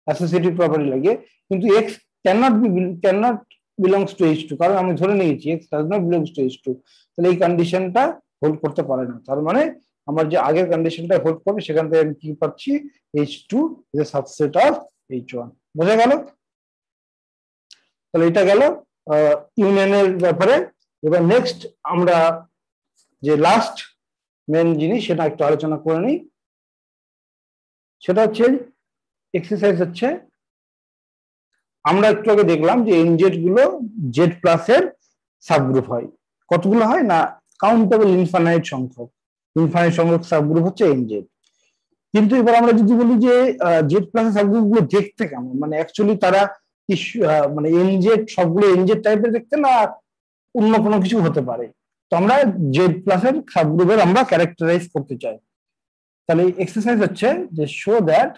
Speaker 1: associative property লাগে, কিন্তু এক্স ক্যাননট বিলংস টু H2, কারণ আমি ধরে নিয়েছি x does not belongs to H2, তাহলে এই কন্ডিশনটা হোল্ড করতে পারে না। তার মানে আমার যে আগের কন্ডিশনটা হোল্ড করবে সেখান থেকে আমি কি পাচ্ছি, H2 is a subset of H1। বোঝা গেল? তাহলে এটা গেল ইউনিয়নের ব্যাপারে। এবার নেক্সট আমরা যে লাস্ট মেন জিনিস সেটা একটু আলোচনা করে নিই, সেটা হচ্ছে এক্সারসাইজ হচ্ছে, আমরা একটু আগে দেখলাম যে এনজেড গুলো জেড প্লাসের সাবগ্রুপ হয়। কতগুলো হয় না, কাউন্টেবল ইনফাইনাইট সংখ্যক সাবগ্রুপ হচ্ছে এনজেড। কিন্তু এবার আমরা যদি বলি যে জেড প্লাসের সাবগ্রুপ গুলো দেখতে কেমন, মানে অ্যাকচুয়ালি তারা মানে এনজেড সবগুলো এনজেড টাইপের দেখতে না অন্য কোনো কিছু হতে পারে, তো আমরা জেড প্লাসের সাবগ্রুপের আমরা ক্যারেক্টারাইজ করতে চাই। তাহলে এক্সারসাইজ হচ্ছে যে show that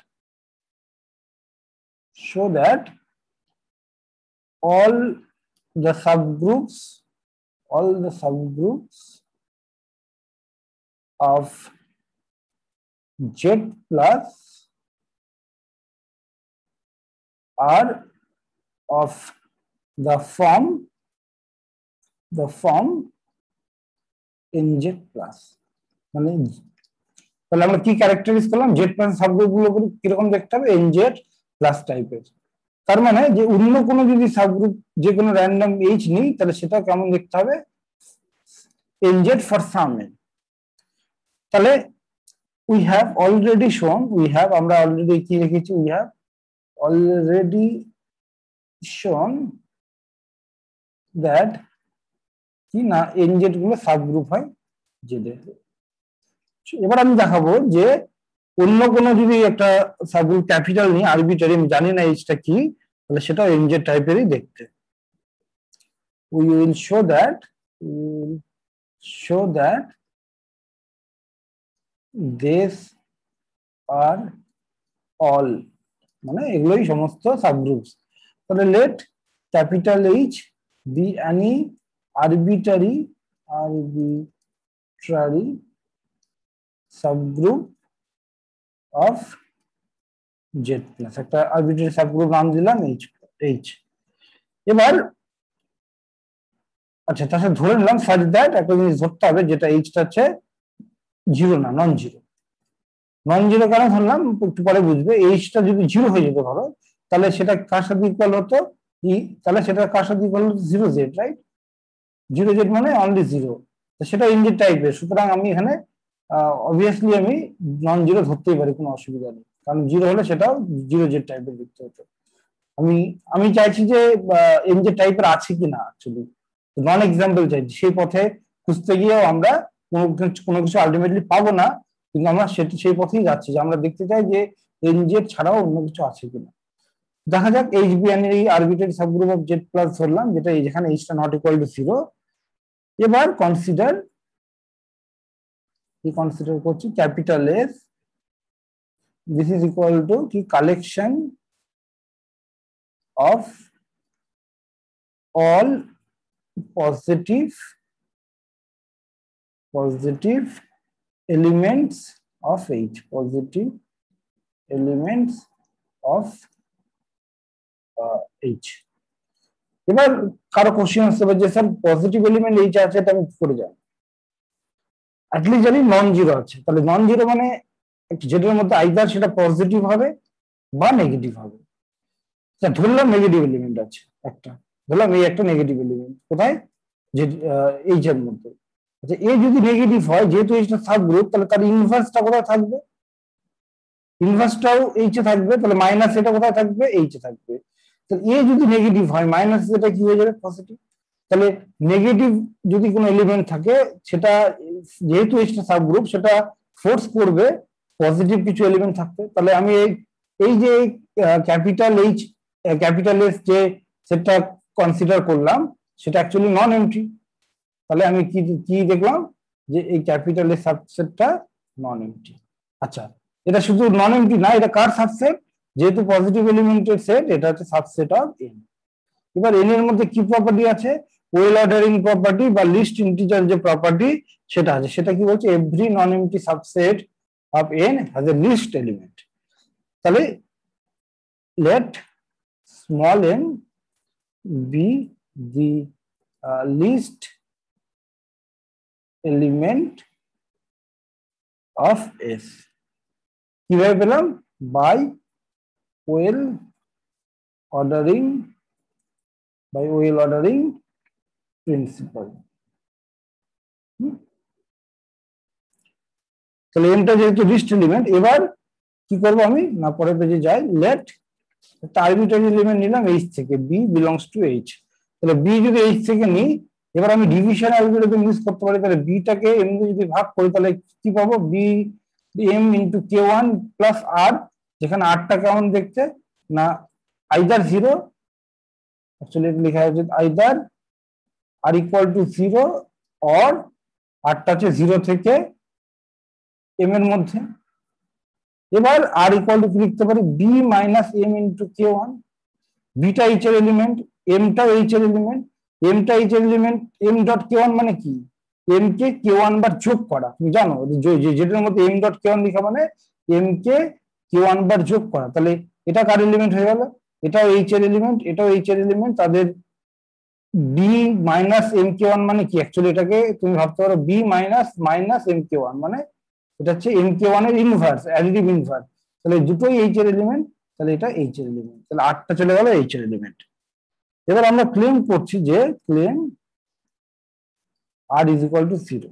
Speaker 1: all the subgroups of Z plus are of the form NZ plus, মানে তাহলে আমরা কি ক্যারেক্টারাইজ করলাম, জেড প্লাস সাবগ্রুপ গুলো কিরকম দেখতে হবে, NZ প্লাস টাইপের। তার মানে যে অন্য কোনো যদি সাবগ্রুপ যে কোনো র্যান্ডম এইচ নেই তাহলে সেটা কেমন দেখতে হবে, NZ for some n। তাহলে we have already shown, আমরা অলরেডি কি লিখেছি, we have already shown that কি না NZ গুলো সাবগ্রুপ হয় জেড এর। এবার আমি দেখাবো যে অন্য কোনো যদি একটা সাবগ্রুপ ক্যাপিটাল নিই আরবিট্রারি, আমি জানি না এইচটা কি, তাহলে সেটা NZ টাইপেরই দেখতে। we will show that these are all, মানে এগুলোই সমস্ত সাবগ্রুপস। তাহলে let capital H be any arbitrary subgroup of Z plus, একটা আরবিট্রারি সাবগ্রুপ নাম দিলাম এইচ। এবার আচ্ছা, তার সাথে ধরে নিলাম সাচ দ্যাট, একটা জিনিস ধরতে হবে যেটা এইচটা হচ্ছে জিরো না, নন জিরো কেন ধরলাম একটু পরে বুঝবে। এইচটা যদি জিরো হয়ে যেত ধরো, তাহলে সেটা কার সাথে ইকুয়াল হতো, তাহলে সেটা কার সাথে ইকুয়াল হতো, zero Z, right? Zero Z মানে অনলি জিরো, সেটা এনজেড টাইপের। সুতরাং আমি এখানে অবভিয়াসলি আমি নন জিরো ধরতেই পারি, কোনো অসুবিধা নেই, কারণ জিরো হলে সেটাও জিরো জেড টাইপের দেখতে হতো। আমি চাইছি যে এনজেড টাইপের আছে কিনা, অ্যাকচুয়ালি নন এক্সাম্পল চাইছি, সেই পথে খুঁজতে গিয়েও আমরা কোনো কিছু আলটিমেটলি পাবো না, কিন্তু আমরা সেই পথেই যাচ্ছি যে আমরা দেখতে চাই যে এনজেড ছাড়াও অন্য কিছু আছে কিনা। দেখা যাক এইচ বি এন এই arbitrary subgroup of Z plus ধরলাম, যেটা যেখানে এইচটা নট ইকুয়াল টু জিরো। এবার কনসিডার করছি capital S, this is equal to কি, collection of all positive elements of H, H। এবার কারো কোশ্চেন আসতে পারে যে স্যার পজিটিভ এলিমেন্ট H আছে, এটা আমি কি করে জানি? অ্যাটলিস্ট জানি নন জিরো আছে, তাহলে নন জিরো মানে যেটার মধ্যে আইদার সেটা পজিটিভ হবে বা নেগেটিভ হবে। ধরলাম নেগেটিভ এলিমেন্ট আছে একটা, ধরলাম এই একটা নেগেটিভ এলিমেন্ট কোথায়, যে H এর মধ্যে। আচ্ছা, এ যদি নেগেটিভ হয়, যেহেতু এইচটা সাবগ্রুপ, তাহলে তার ইনভার্সটা কোথায় থাকবে, ইনভার্সটাও এইচ এ থাকবে, তাহলে মাইনাস এটা কোথায় থাকবে, এইচ এ থাকবে। তাহলে এ যদি নেগেটিভ হয়, মাইনাস এটা কি হয়ে যাবে, পজিটিভ। তাহলে নেগেটিভ যদি কোনো এলিমেন্ট থাকে সেটা যেহেতু এটা সাবগ্রুপ সেটা ফোর্স করবে পজিটিভ কিছু এলিমেন্ট থাকতে। তাহলে আমি এই যে ক্যাপিটাল এইচ ক্যাপিটাল এস যে সেটটা কনসিডার করলাম সেটা অ্যাকচুয়ালি নন এমটি। তাহলে আমি কি কি দেখলাম যে এই ক্যাপিটাল এর সাবসেটটা নন এমটি। আচ্ছা, এটা শুধু নন এমটি না, এটা কার সাবসেট? যেহেতু পজিটিভ এলিমেন্টের সেট, এটা হচ্ছে সাবসেট অফ এন। এবার এন এর মধ্যে কি প্রপার্টি আছে? ওয়েল অর্ডারিং প্রপার্টি বা লিস্ট ইন্টিজার যে প্রপার্টি সেটা আছে। সেটা কি বলছে? Every non empty subset of N has a least element. তাহলে let small n be the least element of S. কিভাবে পেলাম? by well ordering principle. তাহলে এনটা যেহেতু লিস্ট এলিমেন্ট, এবার কি করবো আমি? না পরের পেজে যাই। লেট একটা আরবিট্রারি এলিমেন্ট নিলাম এইচ থেকে, বি বিলংস টু এইচ। তাহলে বি যদি এইচ থেকে নিই, এবার আমি ডিভিশন অ্যালগরিদম ইউজ করতে পারি। তাহলে বিটাকে এম দিয়ে যদি ভাগ করি তাহলে কি পাবো? B M into k one plus আর, যেখানে আরটা কেমন দেখতে না আইদার জিরো, অ্যাকচুয়ালি লেখা হচ্ছে either r equal to zero or আরটা হচ্ছে জিরো থেকে এম এর মধ্যে। এবার আর ইকুয়াল টু কি লিখতে পারি? B minus M into k one. Beta H এর এলিমেন্ট, এমটাও এইচ এর এলিমেন্ট, এমটা এইচ এর element, M dot K one মানে কি? এম কে কে ওয়ান বার যোগ করা। তুমি জানো যেটার মধ্যে এম ডট কে ওয়ান লেখা মানে এম কে কে ওয়ান বার যোগ করা। তাহলে এটা কার এলিমেন্ট হয়ে গেল? এটাও এইচ এর এলিমেন্ট, এটাও এইচ এর এলিমেন্ট। তাদের b minus m k one মানে কি? অ্যাকচুয়ালি এটাকে তুমি ভাবতে পারো b minus minus m k one মানে এটা হচ্ছে এম কে ওয়ান এর ইনভার্স, অ্যাডিটিভ ইনভার্স। তাহলে দুটোই এইচ এর এলিমেন্ট, তাহলে এটা এইচ এর এলিমেন্ট। তাহলে আটটা চলে গেল এইচ এর এলিমেন্ট। এবার আমরা ক্লেম করছি যে claim r is equal to zero.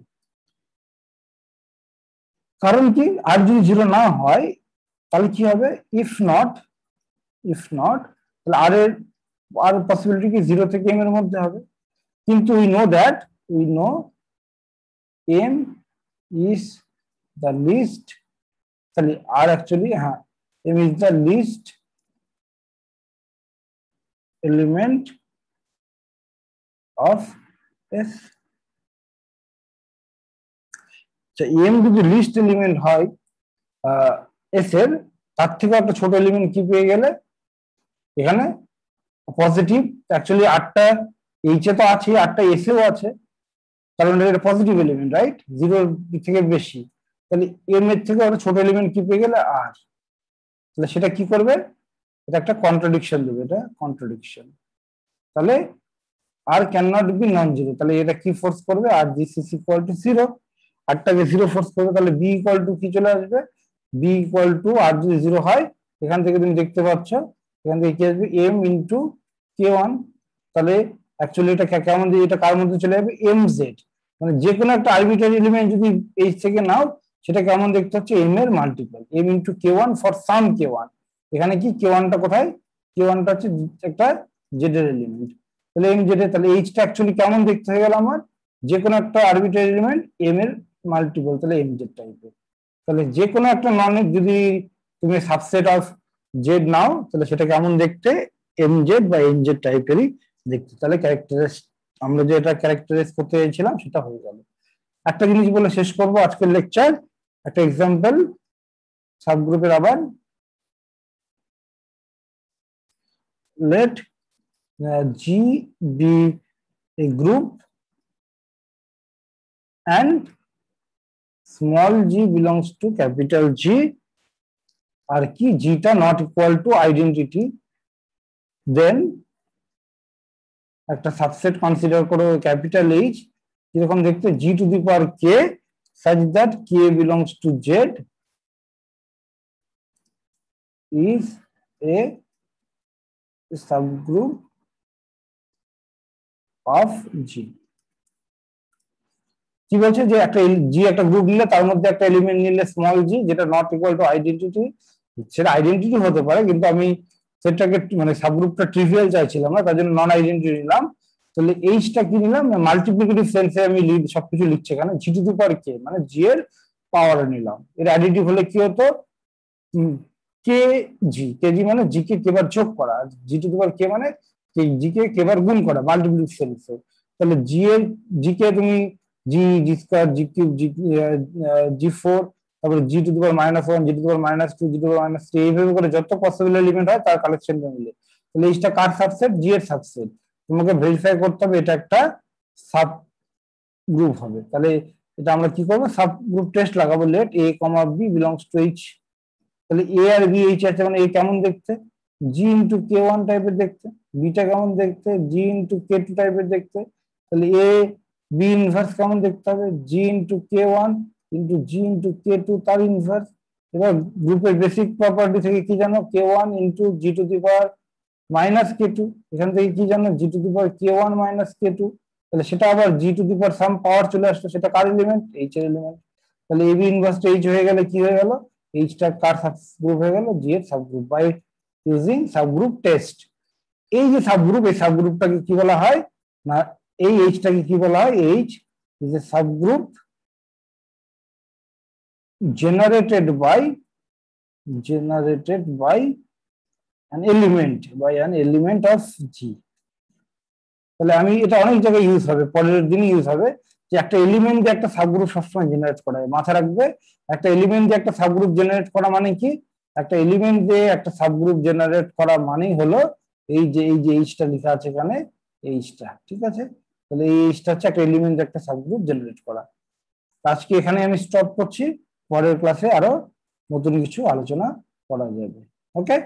Speaker 1: কারণ কি? আর যদি জিরো না হয় তাহলে কি হবে? ইফ নট তাহলে আর পসিবিলিটি কি জিরো থেকে এম এর মধ্যে হবে। কিন্তু we know m is the least, তাহলে আর অ্যাকচুয়ালি হ্যাঁ m is the least element of S. M যদি লিস্ট এলিমেন্ট হয় এস এর, তার থেকে একটা ছোট এলিমেন্ট কি পেয়ে গেলে এখানে পজিটিভ। অ্যাকচুয়ালি আটটা এইচ এ তো আছে, আটটা এস এও আছে, কারণ এটা পজিটিভ এলিমেন্ট, রাইট? জিরোর থেকে বেশি। তাহলে এম এর থেকে একটা ছোট এলিমেন্ট কি পেয়ে গেলে আর। তাহলে সেটা কি করবে? এটা একটা কন্ট্রাডিকশন দেবে, এটা কন্ট্রাডিকশন। তাহলে r can not be non zero. তাহলে এটা কি ফোর্স করবে? R this is equal to zero. আরটাকে জিরো ফোর্স করবে, তাহলে বি ইকুয়াল টু কি চলে আসবে? বি ইকুয়াল টু আর যদি জিরো হয় এখান থেকে তুমি দেখতে পাচ্ছ এখান থেকে কি আসবে? M into k one. তাহলে অ্যাকচুয়ালি এটা কেমন? এটা কার মধ্যে চলে যাবে? M Z. মানে যে কোনো একটা আরবিট্রারি এলিমেন্ট যদি এইচ থেকে নাও সেটা কেমন দেখতে হচ্ছে? এম এর multiple, m into k one for some k one. এখানে কি কে ওয়ানটা কোথায়? কে ওয়ানটা হচ্ছে একটা জেড এর এলিমেন্ট। তাহলে এম জেড এর, তাহলে এইচটা অ্যাকচুয়ালি কেমন দেখতে হয়ে গেল আমার? যে কোনো একটা আরবিট্রারি এলিমেন্ট এম এর মাল্টিপল, তাহলে এম জেড টাইপের। তাহলে যে কোনো একটা নন যদি তুমি সাবসেট অফ জেড নাও তাহলে সেটা কেমন দেখতে? এম জেড বা এন জেড টাইপেরই দেখতে। তাহলে ক্যারেক্টারাইজ আমরা যেটা ক্যারেক্টারাইজ করতে চাইছিলাম সেটা হয়ে গেল। একটা জিনিস বলে শেষ করবো আজকের লেকচার, একটা এক্সাম্পল সাবগ্রুপের আবার। Let G be a group and small g belongs to capital G আর কি জিটা not equal to identity, then একটা সাবসেট কনসিডার করো ক্যাপিটাল এইচ, যেরকম দেখতে g to the power k such that k belongs to z is a subgroup of G। কি বলছে? যে একটা জি একটা গ্রুপ নিলে তার মধ্যে একটা এলিমেন্ট নিলে স্মল জি যেটা নট ইকুয়াল টু আইডেন্টিটি, সেটা আইডেন্টিটি হতে পারে কিন্তু আমি সেটাকে মানে সাবগ্রুপটা ট্রিভিয়াল চাইছিলাম না, তার জন্য নন আইডেন্টিটি নিলাম। তাহলে এইচটা কি নিলাম, মাল্টিপ্লিকেটিভ সেন্সে আমি সবকিছু লিখছি এখানে, জি টু দি পাওয়ার কে মানে জি এর পাওয়ার নিলাম। এর অ্যাডিটিভ হলে কি হতো, কে জি, কেজি মানে জি কে কেবার যোগ করা, জি টু দি পাওয়ার কে মানে জি কে কেবার গুণ করা মাল্টিপ্লিকেটিভ সেন্সে। তাহলে জি এর জি কে তুমি জি স্কয়ার জি কিউব জি4, তারপরে g to the power -1, g to the power -2, g to the power -3, এইভাবে করে যত পসিবল এলিমেন্ট হয় তার কালেকশনটা মিলে। তাহলে এইটা কার সাবসেট, জি এর সাবসেট। তোমাকে ভেরিফাই করতে হবে এটা একটা সাব গ্রুপ হবে। তাহলে এটা আমরা কি করবো, সাব গ্রুপ টেস্ট লাগাবো, let a comma b belongs to H. তাহলে এ আর বি এইচ আছে মানে এ কেমন দেখতে, জি ইন্টু কে ওয়ান টাইপের দেখতে, বিটা কেমন দেখতে, জি ইন্টু কে টু টাইপের দেখতে। তাহলে এ বি ইনভার্স কেমন দেখতে হবে, g into k one into g into k two তার ইনভার্স। এবার গ্রুপের বেসিক প্রপার্টি থেকে কি জানো, k one into g to the power -কে2, এখান থেকে কি জানো, জি টু দি পাওয়ার কে1 -কে2। তাহলে সেটা আবার জি টু দি পাওয়ার সাম পাওয়ার চলে আসলো, সেটা কার এলিমেন্ট, এইচ এর এলিমেন্ট। তাহলে এবি ইনভার্স এইচ হয়ে গেলে কি হয়ে গেল, এইচটা কার সাবগ্রুপ হয়ে গেল, জি এর subgroup by using subgroup test. এই যে সাবগ্রুপ, এই সাবগ্রুপটাকে কি বলা হয় না, এই এইচটাকে কি বলা হয়, H is a subgroup generated by an element of G। তাহলে আমি এটা অনেক জায়গায় ইউজ হবে, পরের দিনই ইউজ হবে, যে একটা এলিমেন্ট দিয়ে একটা সাবগ্রুপ সবসময় জেনারেট করা হয়, মাথা রাখবে। একটা এলিমেন্ট দিয়ে একটা সাবগ্রুপ জেনারেট করা মানে কি, একটা এলিমেন্ট দিয়ে একটা সাবগ্রুপ জেনারেট করা মানেই হলো এই যে এইচটা লেখা আছে এখানে, এইচটা, ঠিক আছে। তাহলে এই এইচটা হচ্ছে একটা এলিমেন্ট দিয়ে একটা সাবগ্রুপ জেনারেট করা। আজকে এখানে আমি স্টপ করছি, পরের ক্লাসে আরো নতুন কিছু আলোচনা করা যাবে। ওকে।